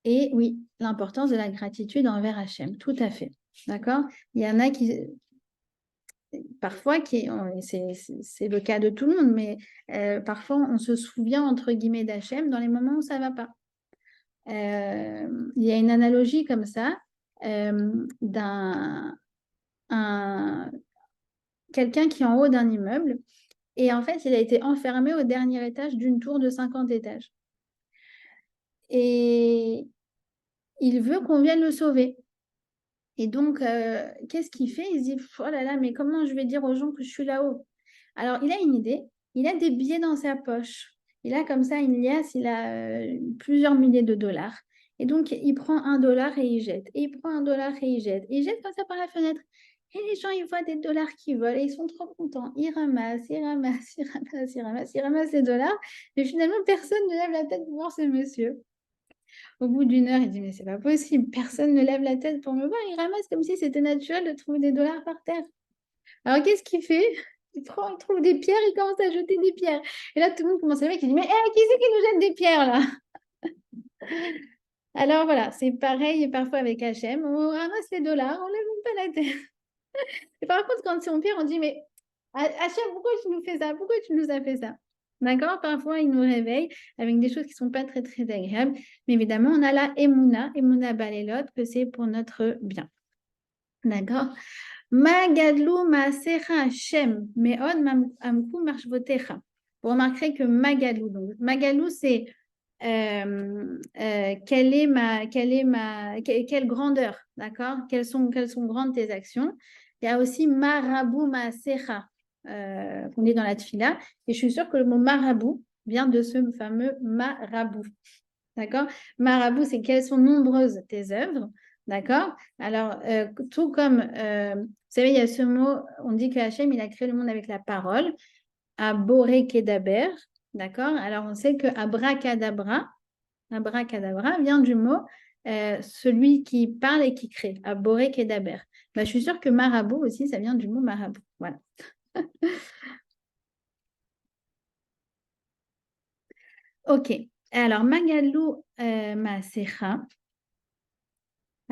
Et oui, l'importance de la gratitude envers Hachem, tout à fait. D'accord? Il y en a qui, parfois, c'est le cas de tout le monde, mais parfois on se souvient, entre guillemets, d'Hachem dans les moments où ça ne va pas. Il y a une analogie comme ça d'un quelqu'un qui est en haut d'un immeuble et en fait, il a été enfermé au dernier étage d'une tour de 50 étages. Et il veut qu'on vienne le sauver. Et donc, qu'est-ce qu'il fait? Il se dit, oh là là, mais comment je vais dire aux gens que je suis là-haut? Alors, il a une idée. Il a des billets dans sa poche. Il a comme ça une liasse, il a plusieurs milliers de dollars. Et donc, il prend $1 et il jette. Et il prend $1 et il jette. Et il jette comme ça par la fenêtre. Et les gens, ils voient des dollars qui volent et ils sont trop contents. Ils ramassent, ils ramassent, ils ramassent, ils ramassent, ils ramassent les dollars. Mais finalement, personne ne lève la tête pour voir ce monsieur. Au bout d'une heure, il dit, mais c'est pas possible, personne ne lève la tête pour me voir. Il ramasse comme si c'était naturel de trouver des dollars par terre. Alors, qu'est-ce qu'il fait? Il trouve des pierres, il commence à jeter des pierres. Et là, tout le monde commence à lever, qui dit, mais qui c'est qui nous jette des pierres là? Alors voilà, c'est pareil parfois avec Hachem. On ramasse les dollars, on ne lève même pas la tête. Et par contre, quand c'est mon pire, on dit, mais Hachem, pourquoi tu nous fais ça? Pourquoi tu nous as fait ça? D'accord? Parfois, il nous réveille avec des choses qui ne sont pas très, très agréables. Mais évidemment, on a la Emouna Balelot, que c'est pour notre bien. D'accord? Ma gadlou maasecha Hashem, meod amku marshvotecha. Vous remarquerez que magadlou, donc magadlou, c'est quelle grandeur, d'accord? Quelles sont grandes tes actions? Il y a aussi marabou maasecha, qu'on dit dans la tfila, et je suis sûre que le mot marabou vient de ce fameux marabout, d'accord? Marabout, c'est quelles sont nombreuses tes œuvres. D'accord? Alors, tout comme, vous savez, il y a ce mot, on dit que Hachem, il a créé le monde avec la parole, Aboré Kedaber, d'accord? Alors, on sait que abracadabra vient du mot celui qui parle et qui crée, Aboré Kedaber. Bah, je suis sûre que marabout aussi, ça vient du mot marabout. Voilà. Ok. Alors, Magalou Maasecha.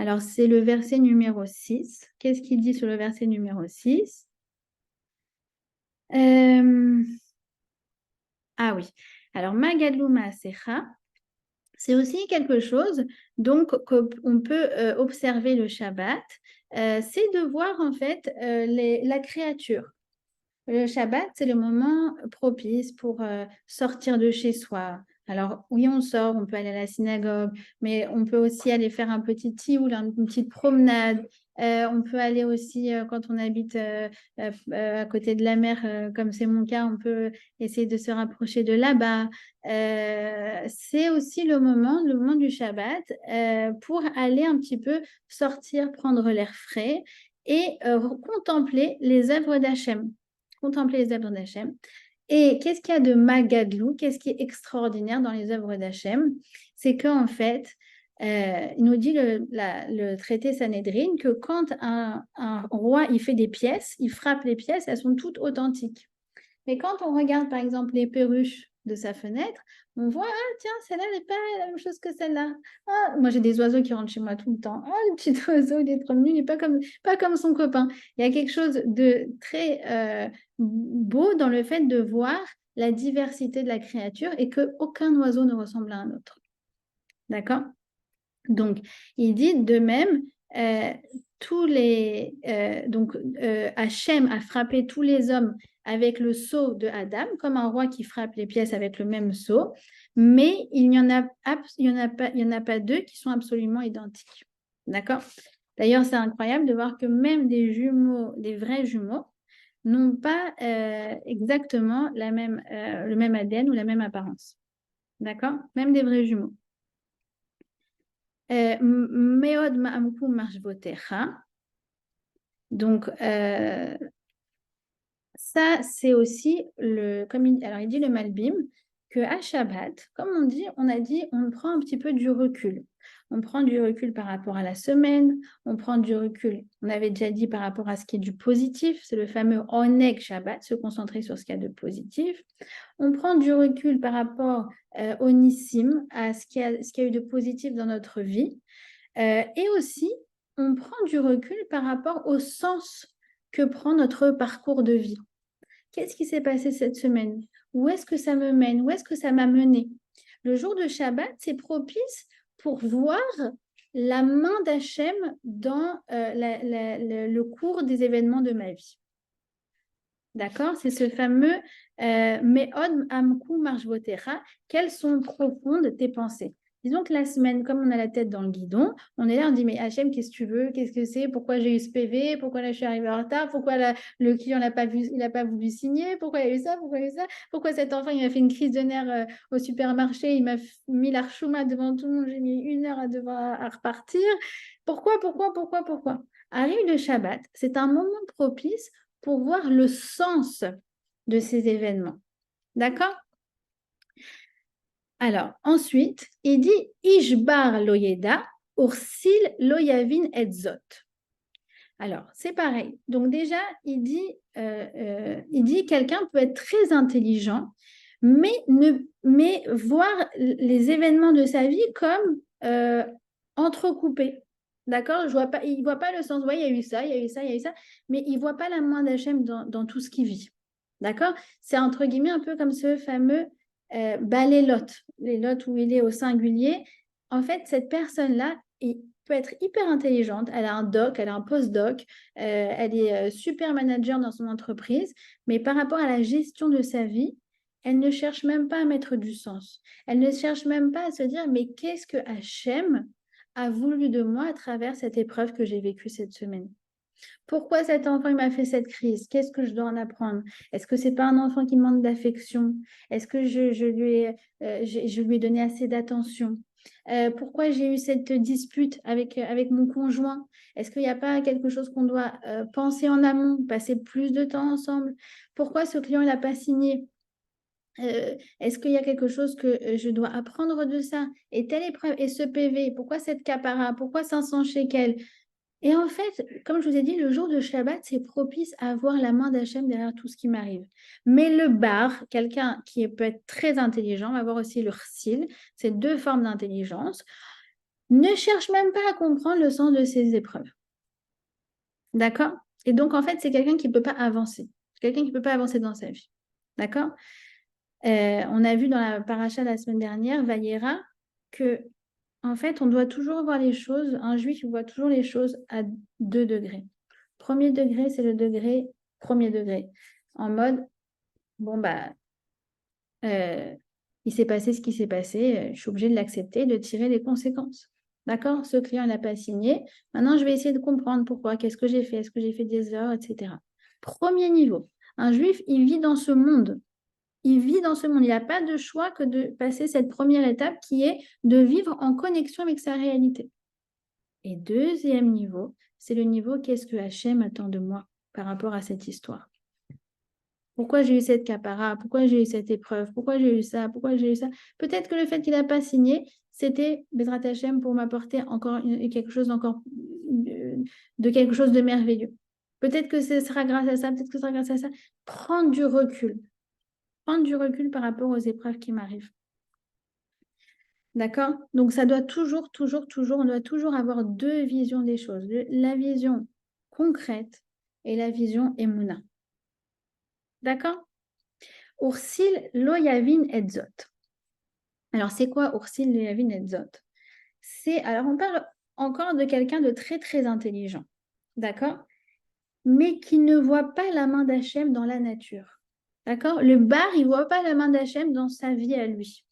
Alors, c'est le verset numéro 6. Qu'est-ce qu'il dit sur le verset numéro 6? Ah oui. Alors, Magadlou Maasecha, c'est aussi quelque chose donc qu'on peut observer le Shabbat. C'est de voir en fait la créature. Le Shabbat, c'est le moment propice pour sortir de chez soi. Alors, oui, on sort, on peut aller à la synagogue, mais on peut aussi aller faire un petit tioul, une petite promenade. On peut aller aussi, quand on habite à côté de la mer, comme c'est mon cas, on peut essayer de se rapprocher de là-bas. C'est aussi le moment du Shabbat, pour aller un petit peu sortir, prendre l'air frais et contempler les œuvres d'Hachem, contempler les œuvres d'Hachem. Et qu'est-ce qu'il y a de magadlou? Qu'est-ce qui est extraordinaire dans les œuvres d'Hachem? C'est qu'en fait, il nous dit le traité Sanhédrin que quand un roi il fait des pièces, il frappe les pièces, elles sont toutes authentiques. Mais quand on regarde par exemple les perruches de sa fenêtre, on voit, ah tiens, celle-là n'est pas la même chose que celle-là. Ah, moi j'ai des oiseaux qui rentrent chez moi tout le temps. Ah, le petit oiseau, il est trop mignon, il n'est pas comme son copain. Il y a quelque chose de très beau dans le fait de voir la diversité de la créature et qu'aucun oiseau ne ressemble à un autre. D'accord? Donc, il dit de même, Hachem a frappé tous les hommes avec le sceau de Adam, comme un roi qui frappe les pièces avec le même sceau, mais il n'y en a pas deux qui sont absolument identiques. D'accord? D'ailleurs, c'est incroyable de voir que même des jumeaux, des vrais jumeaux, n'ont pas exactement le même ADN ou la même apparence. D'accord? Même des vrais jumeaux. Meod ma'amku marshvotecha. Donc, ça, c'est aussi alors il dit le Malbim, que à Shabbat, comme on a dit, on prend un petit peu du recul. On prend du recul par rapport à la semaine, on prend du recul, on avait déjà dit par rapport à ce qui est du positif, c'est le fameux Oneg Shabbat, se concentrer sur ce qu'il y a de positif. On prend du recul par rapport au Nissim, à ce qu'il y a eu de positif dans notre vie. Et aussi, on prend du recul par rapport au sens que prend notre parcours de vie. Qu'est-ce qui s'est passé cette semaine? Où est-ce que ça me mène? Où est-ce que ça m'a mené? Le jour de Shabbat, c'est propice pour voir la main d'Hachem dans le cours des événements de ma vie. D'accord? C'est ce fameux Me'od Amku Marshvotecha. Quelles sont profondes tes pensées? Disons que la semaine, comme on a la tête dans le guidon, on est là, on dit, mais Hachem, qu'est-ce que tu veux? Qu'est-ce que c'est? Pourquoi j'ai eu ce PV? Pourquoi là, je suis arrivée en retard? Pourquoi le client n'a pas vu, il n'a pas voulu signer? Pourquoi il y a eu ça? Pourquoi il y a eu ça? Pourquoi cet enfant, il m'a fait une crise de nerfs au supermarché? Il m'a mis l'archouma devant tout le monde. J'ai mis 1 heure à repartir. Pourquoi? Arrive le Shabbat, c'est un moment propice pour voir le sens de ces événements. D'accord? Alors, ensuite, il dit Ishbar loyeda, ursil loyavin etzot. Alors, c'est pareil. Donc déjà, il dit quelqu'un peut être très intelligent, mais voir les événements de sa vie comme entrecoupés. D'accord? Il ne voit pas le sens. Ouais, il y a eu ça, il y a eu ça, il y a eu ça, mais il ne voit pas la main d'Hachem dans tout ce qu'il vit. D'accord? C'est entre guillemets un peu comme ce fameux balai Lot, les Lot où il est au singulier. En fait, cette personne-là peut être hyper intelligente. Elle a un doc, elle a un post-doc, elle est super manager dans son entreprise, mais par rapport à la gestion de sa vie, elle ne cherche même pas à mettre du sens. Elle ne cherche même pas à se dire, mais qu'est-ce que Hachem a voulu de moi à travers cette épreuve que j'ai vécue cette semaine? Pourquoi cet enfant il m'a fait cette crise? Qu'est-ce que je dois en apprendre? Est-ce que c'est pas un enfant qui manque d'affection? Est-ce que je lui ai donné assez d'attention? Pourquoi j'ai eu cette dispute avec mon conjoint? Est-ce qu'il n'y a pas quelque chose qu'on doit penser en amont, passer plus de temps ensemble? Pourquoi ce client il n'a pas signé? Est-ce qu'il y a quelque chose que je dois apprendre de ça? Et telle épreuve, et ce PV, pourquoi cette capara? Pourquoi 500 shekels? Et en fait, comme je vous ai dit, le jour de Shabbat, c'est propice à voir la main d'Hachem derrière tout ce qui m'arrive. Mais le bar, quelqu'un qui peut être très intelligent, va voir aussi le chsil, c'est deux formes d'intelligence, ne cherche même pas à comprendre le sens de ces épreuves. D'accord? Et donc, en fait, c'est quelqu'un qui ne peut pas avancer. C'est quelqu'un qui ne peut pas avancer dans sa vie. D'accord? On a vu dans la paracha la semaine dernière, Vayera, que en fait, on doit toujours voir les choses, un juif il voit toujours les choses à 2 degrés. Premier degré, c'est le degré premier degré. En mode, bon, bah, euh, il s'est passé ce qui s'est passé, je suis obligée de l'accepter, de tirer les conséquences. D'accord? Ce client n'a pas signé. Maintenant, je vais essayer de comprendre pourquoi, qu'est-ce que j'ai fait, est-ce que j'ai fait des erreurs, etc. Premier niveau. Un juif, il vit dans ce monde. Il vit dans ce monde. Il n'a pas de choix que de passer cette première étape qui est de vivre en connexion avec sa réalité. Et deuxième niveau, c'est le niveau qu'est-ce que Hachem attend de moi par rapport à cette histoire. Pourquoi j'ai eu cette capara? Pourquoi j'ai eu cette épreuve? Pourquoi j'ai eu ça? Pourquoi j'ai eu ça? Peut-être que le fait qu'il n'a pas signé, c'était Bezrat Hachem pour m'apporter encore quelque chose de quelque chose de merveilleux. Peut-être que ce sera grâce à ça, peut-être que ce sera grâce à ça. Prendre du recul. Prendre du recul par rapport aux épreuves qui m'arrivent. D'accord? Donc, ça doit toujours, on doit toujours avoir deux visions des choses. La vision concrète et la vision émouna. D'accord? Ursil lo yavin et zot. Alors, c'est quoi Ursil lo yavin et zot? Alors, on parle encore de quelqu'un de très, très intelligent. D'accord? Mais qui ne voit pas la main d'Hachem dans la nature. D'accord? Le bar, il ne voit pas la main d'Hachem dans sa vie à lui.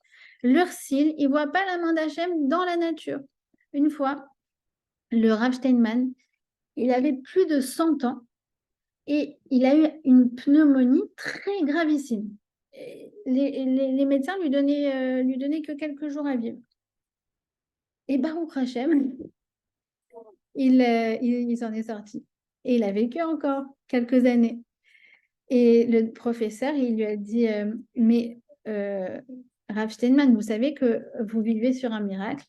L'Ursil, il ne voit pas la main d'Hachem dans la nature. Une fois, le Rav Steinman, il avait plus de 100 ans et il a eu une pneumonie très gravissime. Les médecins lui donnaient que quelques jours à vivre. Et Baruch Hashem, il s'en est sorti. Et il a vécu encore quelques années. Et le professeur, il lui a dit, mais Rav Steinman, vous savez que vous vivez sur un miracle.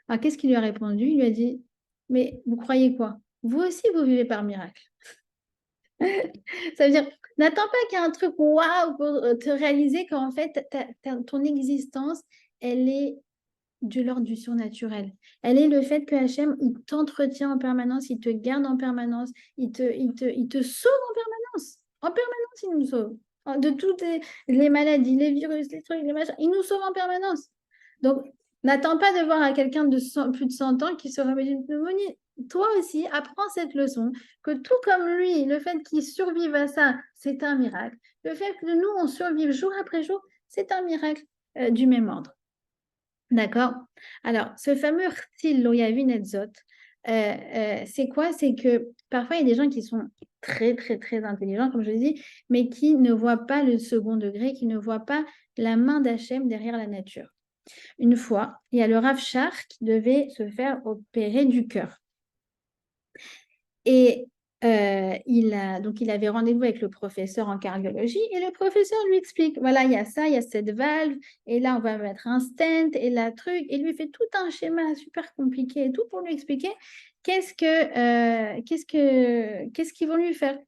Alors, qu'est-ce qu'il lui a répondu? Il lui a dit, mais vous croyez quoi? Vous aussi, vous vivez par miracle. Ça veut dire, n'attends pas qu'il y ait un truc waouh pour te réaliser qu'en fait, ton existence, elle est de l'ordre du surnaturel. Elle est le fait que Hachem, il t'entretient en permanence, il te garde en permanence, il te sauve en permanence. En permanence, il nous sauve. De toutes les maladies, les virus, les trucs, les machins, il nous sauve en permanence. Donc, n'attends pas de voir à quelqu'un de plus de 100 ans qui se remet d'une pneumonie. Toi aussi, apprends cette leçon, que tout comme lui, le fait qu'il survive à ça, c'est un miracle. Le fait que nous, on survive jour après jour, c'est un miracle du même ordre. D'accord? Alors, ce fameux Rtil Loyavin Etzot, c'est quoi? C'est que parfois, il y a des gens qui sont très, très, très intelligents, comme je l'ai dit, mais qui ne voient pas le second degré, qui ne voient pas la main d'Hachem derrière la nature. Une fois, il y a le Rav Shach qui devait se faire opérer du cœur. Et donc il avait rendez-vous avec le professeur en cardiologie et le professeur lui explique, voilà, il y a ça, il y a cette valve, et là, on va mettre un stent, et là, truc, et lui fait tout un schéma super compliqué et tout pour lui expliquer qu'est-ce qu'ils vont lui faire.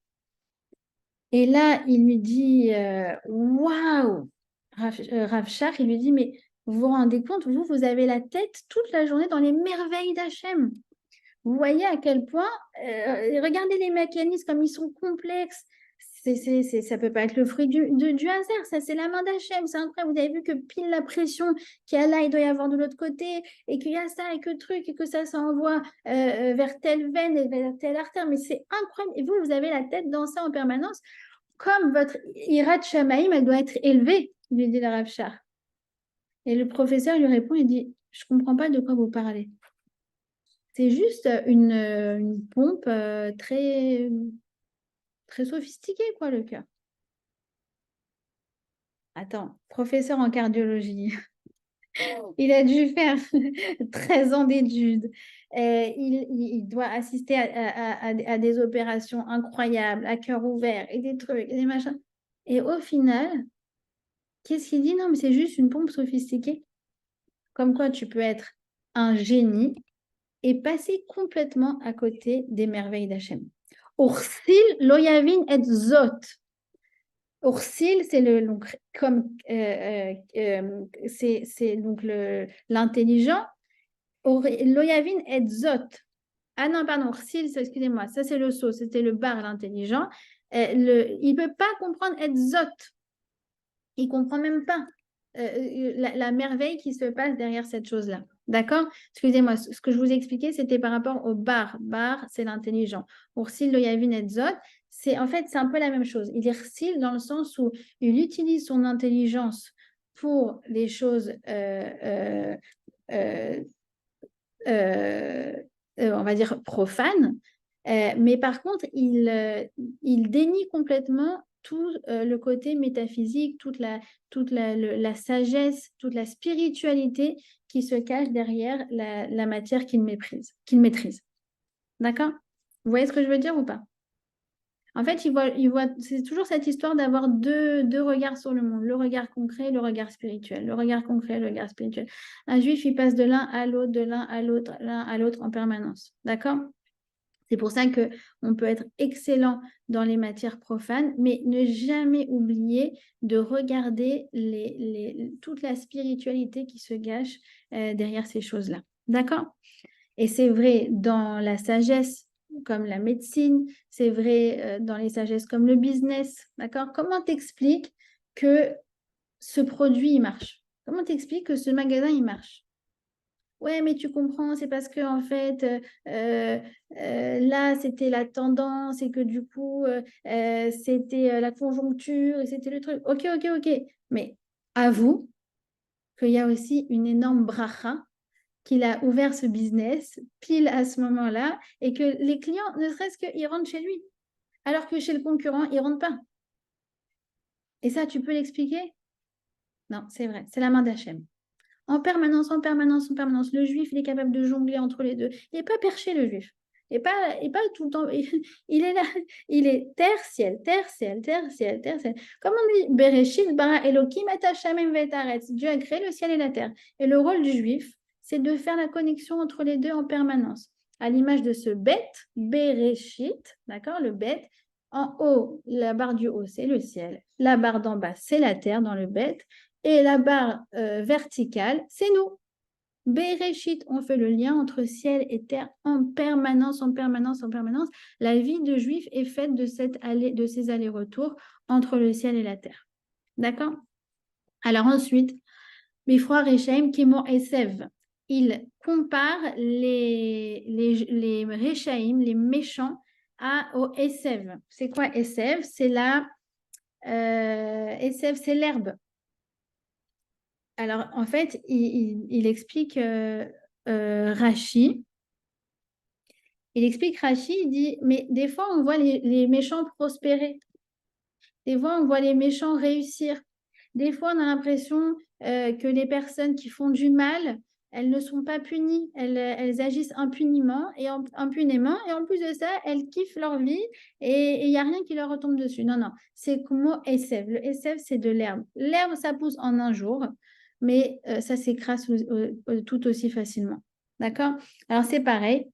Et là, il lui dit, waouh, Rav Shach, il lui dit, mais vous vous rendez compte, vous avez la tête toute la journée dans les merveilles d'Hachem. Vous voyez à quel point, regardez les mécanismes comme ils sont complexes. Ça ne peut pas être le fruit du hasard, ça c'est la main d'Hachem, c'est incroyable. Vous avez vu que pile la pression qu'il y a là, il doit y avoir de l'autre côté, et qu'il y a ça, et que truc, et que ça s'envoie vers telle veine et vers telle artère, mais c'est incroyable. Et vous avez la tête dans ça en permanence, comme votre Hirat Shamaïm, elle doit être élevée, lui dit le Rav Shach. Et le professeur lui répond, il dit, je ne comprends pas de quoi vous parlez. C'est juste une pompe très, très sophistiquée, quoi, le cœur. Attends, professeur en cardiologie, il a dû faire 13 ans d'études. Il doit assister à des opérations incroyables, à cœur ouvert, et des trucs, et des machins. Et au final, qu'est-ce qu'il dit? Non, mais c'est juste une pompe sophistiquée. Comme quoi, tu peux être un génie et passer complètement à côté des merveilles d'Hachem. Ursil loyavin et zot. Ursil, c'est le donc comme c'est donc l'intelligent. Loyavin et zot. Ah non, pardon, Ursil, excusez-moi, ça c'est le sot, c'était le bar, l'intelligent. Il ne peut pas comprendre et zot. Il ne comprend même pas la merveille qui se passe derrière cette chose-là. D'accord? Excusez-moi, ce que je vous ai expliqué, c'était par rapport au bar. Bar, c'est l'intelligent. Ursil lo yavin et zot, c'est en fait, c'est un peu la même chose. Il est ursil dans le sens où il utilise son intelligence pour les choses, euh, euh, on va dire, profanes, mais par contre, il dénie complètement tout le côté métaphysique, toute la sagesse, toute la spiritualité qui se cache derrière la matière qu'il maîtrise. D'accord? Vous voyez ce que je veux dire ou pas? En fait, c'est toujours cette histoire d'avoir deux regards sur le monde, le regard concret, le regard spirituel, le regard concret, le regard spirituel. Un juif, il passe de l'un à l'autre, de l'un à l'autre, l'un à l'autre en permanence. D'accord? C'est pour ça qu'on peut être excellent dans les matières profanes, mais ne jamais oublier de regarder toute la spiritualité qui se cache derrière ces choses-là. D'accord? Et c'est vrai dans la sagesse comme la médecine, c'est vrai dans les sagesses comme le business. D'accord? Comment t'expliques que ce produit, il marche? Comment t'expliques que ce magasin, il marche? Ouais, mais tu comprends, c'est parce que en fait, là, c'était la tendance et que du coup, c'était la conjoncture et c'était le truc. Ok, ok, ok. Mais avoue qu'il y a aussi une énorme bracha qu'il a ouvert ce business pile à ce moment-là et que les clients, ne serait-ce qu'ils rentrent chez lui, alors que chez le concurrent, ils ne rentrent pas. Et ça, tu peux l'expliquer? Non, c'est vrai, c'est la main d'Hachem. En permanence, en permanence, en permanence. Le juif, il est capable de jongler entre les deux. Il n'est pas perché, le juif. Et pas tout le temps. Il est là. Il est terre, ciel, terre, ciel, terre, ciel, terre, ciel. Comme on dit, Bereshit, bara Elohim, et Hashamim vetaretz. Dieu a créé le ciel et la terre. Et le rôle du juif, c'est de faire la connexion entre les deux en permanence. À l'image de ce bête, Bereshit, d'accord, le bête. En haut, la barre du haut, c'est le ciel. La barre d'en bas, c'est la terre dans le bête. Et la barre verticale, c'est nous. Bereshit, on fait le lien entre ciel et terre en permanence, en permanence, en permanence. La vie de juif est faite de ces allers-retours entre le ciel et la terre. D'accord? Alors ensuite, Bifroa Rechaim, Kemo Esev, il compare les Rechaim, les méchants, au Esev. C'est quoi Esev? C'est Esev, c'est l'herbe. Alors, en fait, il explique Rachi. Il explique Rachi, il dit, mais des fois, on voit les méchants prospérer. Des fois, on voit les méchants réussir. Des fois, on a l'impression que les personnes qui font du mal elles ne sont pas punies, elles agissent impunément impunément, et en plus de ça, elles kiffent leur vie et il n'y a rien qui leur retombe dessus. Non, non, c'est comme Essève. Le Essève, c'est de l'herbe. L'herbe, ça pousse en un jour, mais ça s'écrase tout aussi facilement. D'accord? Alors, c'est pareil.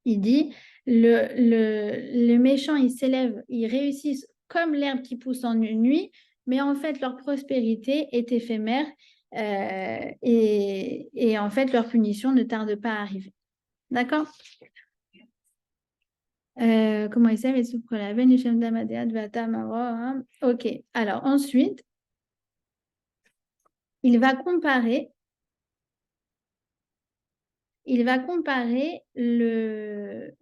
Il dit, le méchant, il s'élève, ils réussissent comme l'herbe qui pousse en une nuit, mais en fait, leur prospérité est éphémère et en fait, leur punition ne tarde pas à arriver. D'accord? Comment il s'appelle? Ok. Alors ensuite, il va comparer, il va comparer le,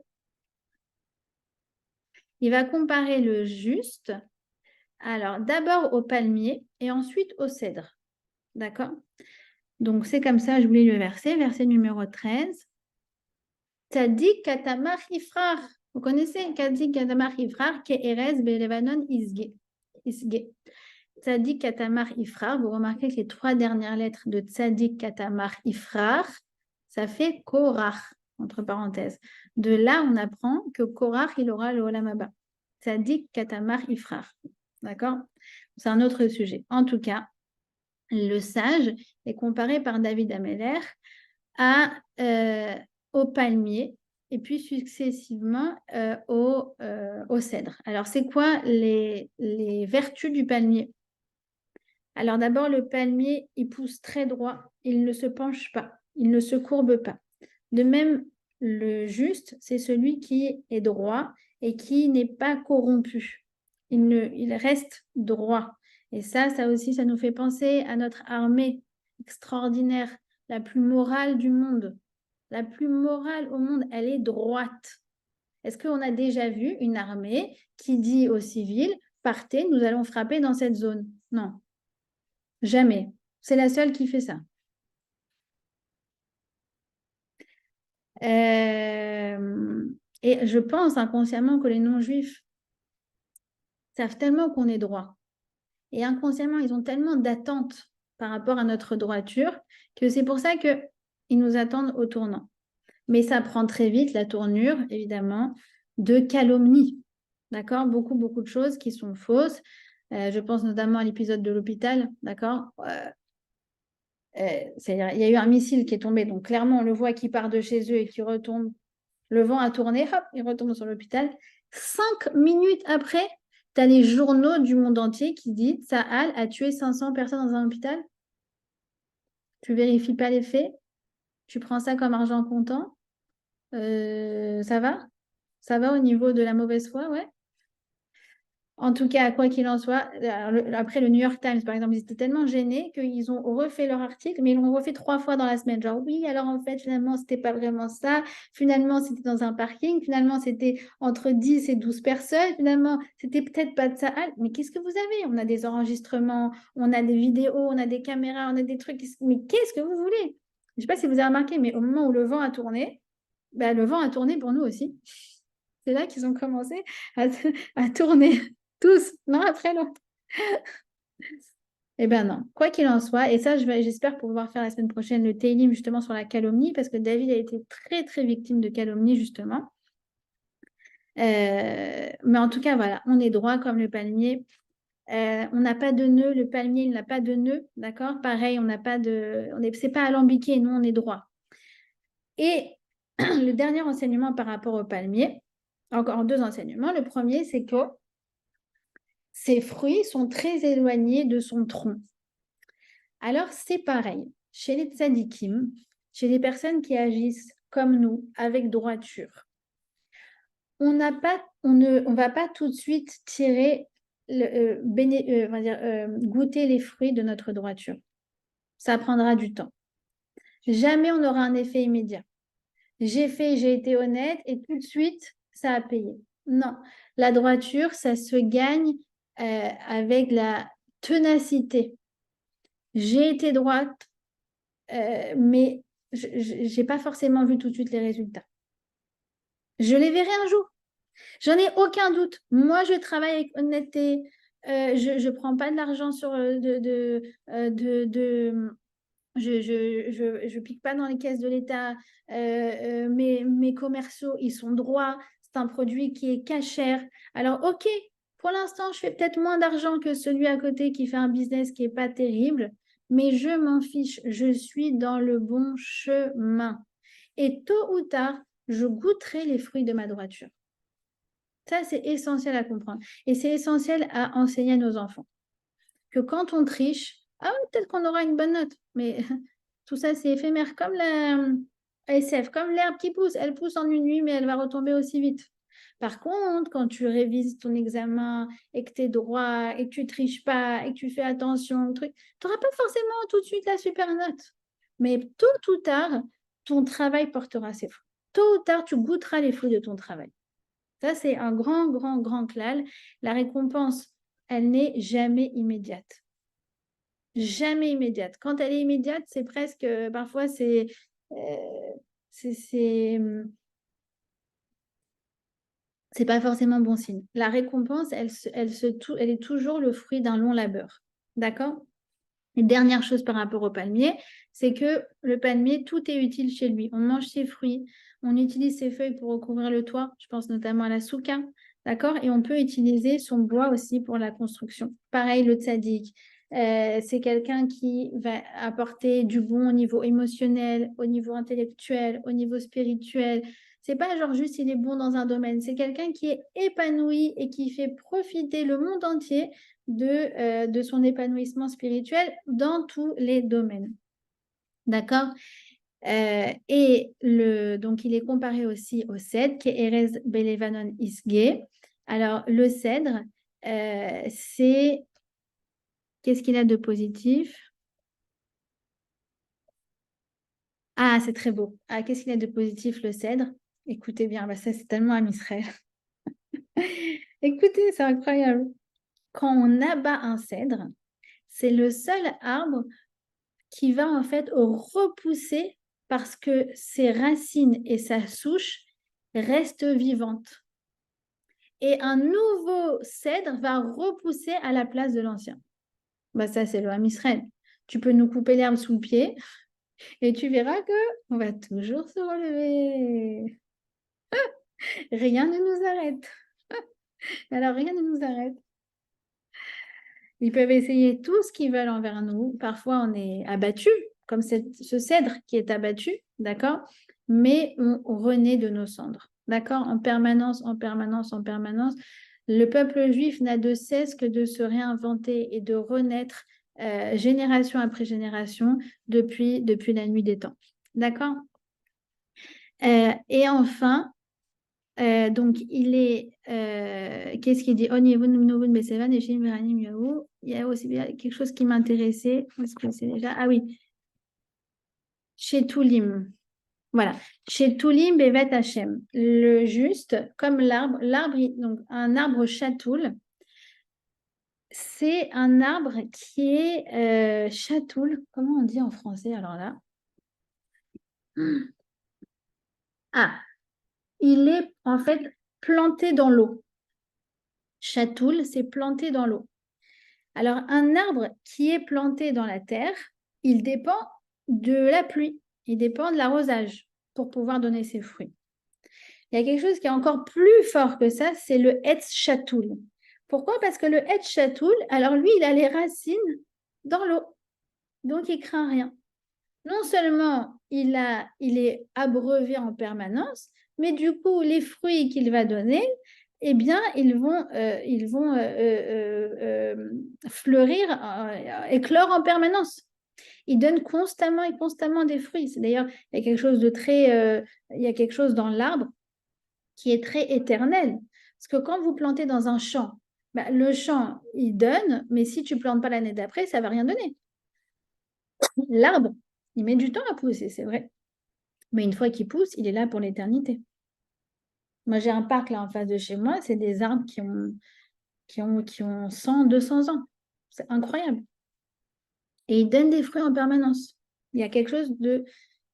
il va comparer le juste. Alors, d'abord au palmier et ensuite au cèdre. D'accord? Donc, c'est comme ça, je voulais le verset numéro 13. Tzadik katamar ifrar. Vous connaissez Tzadik katamar ifrar, ke erez belevanon isge. Tzadik katamar ifrar, vous remarquez que les 3 dernières lettres de Tzadik katamar ifrar, ça fait Korach, entre parenthèses. De là, on apprend que Korach, il aura le Olam Haba. Tzadik katamar ifrar. D'accord? C'est un autre sujet. En tout cas, le sage est comparé par David Ameller au palmier et puis successivement au cèdre. Alors, c'est quoi les vertus du palmier? Alors, d'abord, le palmier, il pousse très droit, il ne se penche pas, il ne se courbe pas. De même, le juste, c'est celui qui est droit et qui n'est pas corrompu. Il reste droit. Et ça aussi, ça nous fait penser à notre armée extraordinaire, la plus morale du monde. La plus morale au monde, elle est droite. Est-ce qu'on a déjà vu une armée qui dit aux civils, partez, nous allons frapper dans cette zone? Non, jamais. C'est la seule qui fait ça. Et je pense inconsciemment que les non-juifs savent tellement qu'on est droit. Et inconsciemment, ils ont tellement d'attentes par rapport à notre droiture que c'est pour ça qu'ils nous attendent au tournant. Mais ça prend très vite la tournure, évidemment, de calomnie. D'accord? Beaucoup, beaucoup de choses qui sont fausses. Je pense notamment à l'épisode de l'hôpital. D'accord? C'est-à-dire, il y a eu un missile qui est tombé. Donc, clairement, on le voit qui part de chez eux et qui retombe. Le vent a tourné, hop, il retombe sur l'hôpital. 5 minutes après, tu as les journaux du monde entier qui disent Tsahal a tué 500 personnes dans un hôpital. Tu vérifies pas les faits. Tu prends ça comme argent comptant. Ça va? Ça va au niveau de la mauvaise foi, ouais. En tout cas, quoi qu'il en soit, après le New York Times, par exemple, ils étaient tellement gênés qu'ils ont refait leur article, mais ils l'ont refait 3 fois dans la semaine. Genre, oui, alors en fait, finalement, c'était pas vraiment ça. Finalement, c'était dans un parking. Finalement, c'était entre 10 et 12 personnes. Finalement, c'était peut-être pas de ça. Ah, mais qu'est-ce que vous avez? On a des enregistrements, on a des vidéos, on a des caméras, on a des trucs. Mais qu'est-ce que vous voulez? Je sais pas si vous avez remarqué, mais au moment où le vent a tourné, bah, le vent a tourné pour nous aussi. C'est là qu'ils ont commencé à tourner. Tous, l'un après l'autre. Eh bien non, quoi qu'il en soit, et ça j'espère pouvoir faire la semaine prochaine le Télim justement sur la calomnie, parce que David a été très très victime de calomnie justement. Mais en tout cas, voilà, on est droit comme le palmier. On n'a pas de nœud, le palmier il n'a pas de nœud, d'accord? Pareil, on n'a pas de. C'est pas alambiqué, nous on est droit. Et le dernier enseignement par rapport au palmier, encore 2 enseignements. Le premier, c'est que ses fruits sont très éloignés de son tronc. Alors, c'est pareil. Chez les tzadikim, chez les personnes qui agissent comme nous, avec droiture, on ne va pas tout de suite tirer, goûter les fruits de notre droiture. Ça prendra du temps. Jamais on aura un effet immédiat. J'ai été honnête et tout de suite, ça a payé. Non, la droiture, ça se gagne avec la ténacité. J'ai été droite, mais je n'ai pas forcément vu tout de suite les résultats. Je les verrai un jour. J'en ai aucun doute. Moi, je travaille avec honnêteté. Je ne prends pas de l'argent je pique pas dans les caisses de l'État. Mes commerciaux, ils sont droits. C'est un produit qui est cachère. Alors, OK, pour l'instant, je fais peut-être moins d'argent que celui à côté qui fait un business qui est pas terrible, mais je m'en fiche. Je suis dans le bon chemin. Et tôt ou tard, je goûterai les fruits de ma droiture. Ça, c'est essentiel à comprendre. Et c'est essentiel à enseigner à nos enfants. Que quand on triche, ah oui, peut-être qu'on aura une bonne note, mais tout ça, c'est éphémère. Comme la SF, comme l'herbe qui pousse. Elle pousse en une nuit, mais elle va retomber aussi vite. Par contre, quand tu révises ton examen et que tu es droit et que tu triches pas et que tu fais attention, tu n'auras pas forcément tout de suite la super note. Mais tôt ou tard, ton travail portera ses fruits. Tôt ou tard, tu goûteras les fruits de ton travail. Ça, c'est un grand, grand, grand clal. La récompense, elle n'est jamais immédiate. Jamais immédiate. Quand elle est immédiate, c'est presque, parfois, euh, c'est, c'est, hum, c'est pas forcément bon signe. La récompense, elle est toujours le fruit d'un long labeur. D'accord? Et dernière chose par rapport au palmier, c'est que le palmier, tout est utile chez lui. On mange ses fruits, on utilise ses feuilles pour recouvrir le toit, je pense notamment à la souka, d'accord? Et on peut utiliser son bois aussi pour la construction. Pareil, le tzaddik, c'est quelqu'un qui va apporter du bon au niveau émotionnel, au niveau intellectuel, au niveau spirituel. C'est pas genre juste il est bon dans un domaine, c'est quelqu'un qui est épanoui et qui fait profiter le monde entier de son épanouissement spirituel dans tous les domaines. D'accord? Donc, il est comparé aussi au cèdre, qui est Erez Belevanon Isge. Alors, le cèdre, c'est... Qu'est-ce qu'il a de positif? Ah, c'est très beau. Ah, qu'est-ce qu'il a de positif, le cèdre? Écoutez bien, bah ça, c'est tellement un Israël. Écoutez, c'est incroyable. Quand on abat un cèdre, c'est le seul arbre qui va en fait repousser parce que ses racines et sa souche restent vivantes. Et un nouveau cèdre va repousser à la place de l'ancien. Bah ça, c'est le Ham Israël. Tu peux nous couper l'herbe sous le pied et tu verras que on va toujours se relever. Rien ne nous arrête. Alors, rien ne nous arrête. Ils peuvent essayer tout ce qu'ils veulent envers nous. Parfois, on est abattu, comme ce cèdre qui est abattu, d'accord? Mais on renaît de nos cendres, d'accord? En permanence, en permanence, en permanence. Le peuple juif n'a de cesse que de se réinventer et de renaître génération après génération depuis la nuit des temps. D'accord? Et enfin, donc, qu'est-ce qu'il dit? Au niveau de nouveau de Bessévan et chez Miranim Yahou, il y a aussi quelque chose qui m'intéressait. Où est-ce que c'est déjà? Ah oui, chez Toulim. Voilà. Chez Toulim, Bevet Hachem. Le juste, comme l'arbre, donc un arbre chatoul, c'est un arbre qui est chatoul. Comment on dit en français alors là? Ah, il est en fait planté dans l'eau. Chatoul, c'est planté dans l'eau. Alors, un arbre qui est planté dans la terre, il dépend de la pluie, il dépend de l'arrosage pour pouvoir donner ses fruits. Il y a quelque chose qui est encore plus fort que ça, c'est le Etz Chatoul. Pourquoi? Parce que le Etz Chatoul, alors lui, il a les racines dans l'eau, donc il craint rien. Non seulement il est abreuvé en permanence, mais du coup, les fruits qu'il va donner, eh bien, ils vont fleurir, éclore en permanence. Ils donnent constamment et constamment des fruits. D'ailleurs, il y a quelque chose de il y a quelque chose dans l'arbre qui est très éternel. Parce que quand vous plantez dans un champ, bah, le champ, il donne, mais si tu ne plantes pas l'année d'après, ça ne va rien donner. L'arbre, il met du temps à pousser, c'est vrai. Mais une fois qu'il pousse, il est là pour l'éternité. Moi, j'ai un parc là en face de chez moi, c'est des arbres qui ont 100, 200 ans. C'est incroyable. Et ils donnent des fruits en permanence. Il y a quelque chose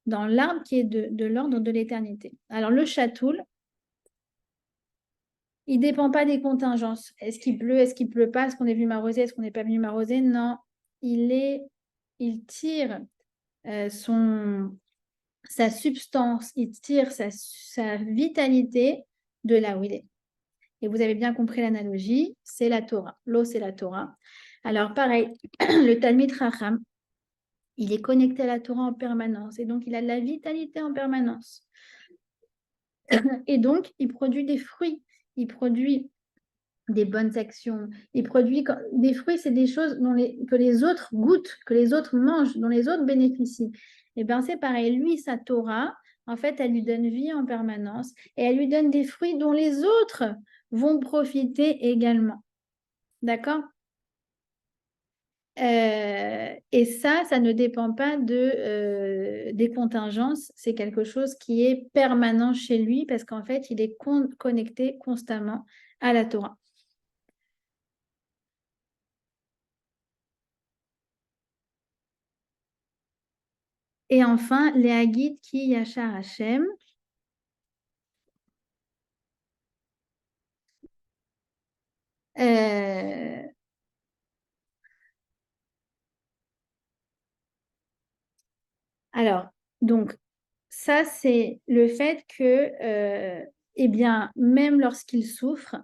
dans l'arbre qui est de l'ordre de l'éternité. Alors, le chatoul, il ne dépend pas des contingences. Est-ce qu'il pleut, est-ce qu'il ne pleut pas, est-ce qu'on est venu m'arroser, est-ce qu'on n'est pas venu m'arroser? Non, il tire sa substance, il tire sa vitalité de là où il est. Et vous avez bien compris l'analogie, c'est la Torah. L'eau, c'est la Torah. Alors, pareil, le Talmid Chacham, il est connecté à la Torah en permanence. Et donc, il a de la vitalité en permanence. Et donc, il produit des fruits. Il produit des bonnes actions. Il produit des fruits, c'est des choses que les autres goûtent, que les autres mangent, dont les autres bénéficient. Et bien, c'est pareil. Lui, sa Torah, en fait, elle lui donne vie en permanence et elle lui donne des fruits dont les autres vont profiter également. D'accord? Et ça ne dépend pas des contingences. C'est quelque chose qui est permanent chez lui parce qu'en fait, il est connecté constamment à la Torah. Et enfin, les Haggid qui Yachar Hashem. Euh, alors, donc, ça, c'est le fait que, eh bien, même lorsqu'il souffre,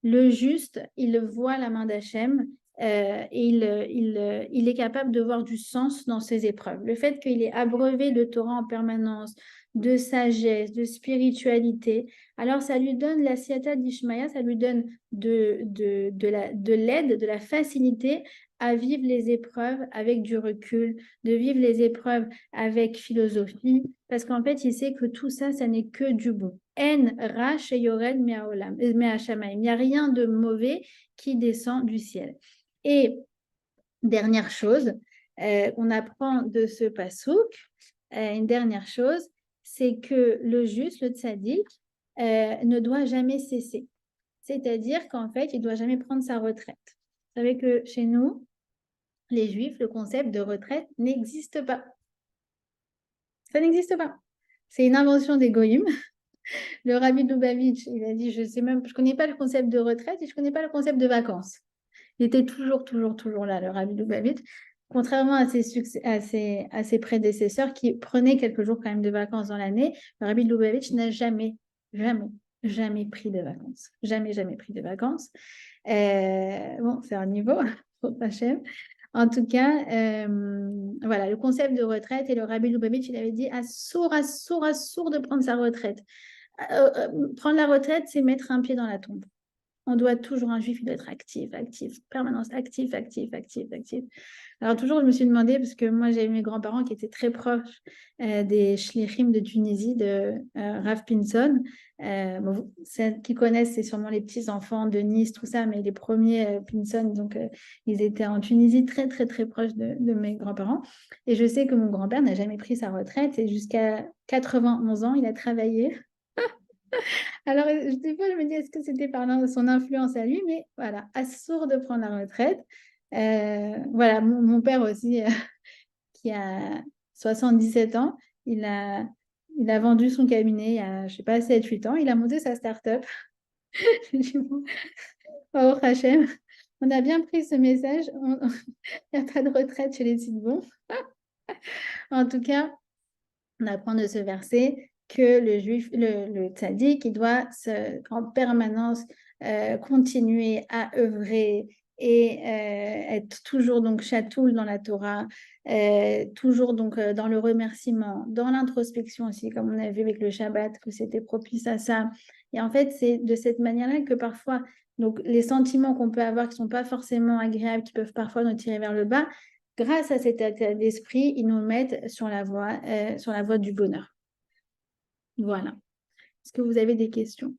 le juste, il voit la main d'Hachem et il est capable de voir du sens dans ses épreuves. Le fait qu'il est abreuvé de Torah en permanence, de sagesse, de spiritualité, alors ça lui donne la siata d'Ishmaïa, ça lui donne de l'aide, de la facilité à vivre les épreuves avec du recul, de vivre les épreuves avec philosophie, parce qu'en fait, il sait que tout ça, ça n'est que du bon. En ra sheyored me'ashamaim. Il n'y a rien de mauvais qui descend du ciel. Et dernière chose, on apprend de ce pasouk, une dernière chose, c'est que le juste, le tzaddik, ne doit jamais cesser. C'est-à-dire qu'en fait, il ne doit jamais prendre sa retraite. Vous savez que chez nous, les juifs, le concept de retraite n'existe pas. Ça n'existe pas. C'est une invention des goïms. Le rabbi Lubavitch, il a dit, je connais pas le concept de retraite et je connais pas le concept de vacances. Il était toujours là, le rabbi Lubavitch, contrairement à ses prédécesseurs qui prenaient quelques jours quand même de vacances dans l'année. Le rabbi Lubavitch n'a jamais pris de vacances. Jamais pris de vacances. Bon, c'est un niveau, pour Hachem. En tout cas, voilà, le concept de retraite, et le rabbi Lubavitch, il avait dit assour de prendre sa retraite. Prendre la retraite, c'est mettre un pied dans la tombe. On doit toujours, un juif, il doit être actif, permanence, actif. Alors toujours, je me suis demandé, parce que moi, j'avais mes grands-parents qui étaient très proches des shlichim de Tunisie, de Rav Pinson. Bon, ceux qui connaissent, c'est sûrement les petits-enfants de Nice, tout ça, mais les premiers Pinson, donc ils étaient en Tunisie, très proches de mes grands-parents. Et je sais que mon grand-père n'a jamais pris sa retraite, et jusqu'à 91 ans, il a travaillé. Alors, des fois, je me dis, est-ce que c'était par son influence à lui? Mais voilà, assourd de prendre la retraite. Voilà, mon père aussi, qui a 77 ans, il a vendu son cabinet il y a, je sais pas, 7-8 ans. Il a monté sa start-up. Je dis, bon, Baruch Hashem, on a bien pris ce message. Il n'y a pas de retraite chez les sites bons. En tout cas, on apprend de ce verset que le juif, le tzaddik, il doit en permanence continuer à œuvrer et être toujours donc chatoul dans la Torah, toujours donc dans le remerciement, dans l'introspection aussi, comme on a vu avec le Shabbat, que c'était propice à ça. Et en fait, c'est de cette manière-là que parfois, donc, les sentiments qu'on peut avoir qui ne sont pas forcément agréables, qui peuvent parfois nous tirer vers le bas, grâce à cet état d'esprit, ils nous mettent sur la voie du bonheur. Voilà. Est-ce que vous avez des questions?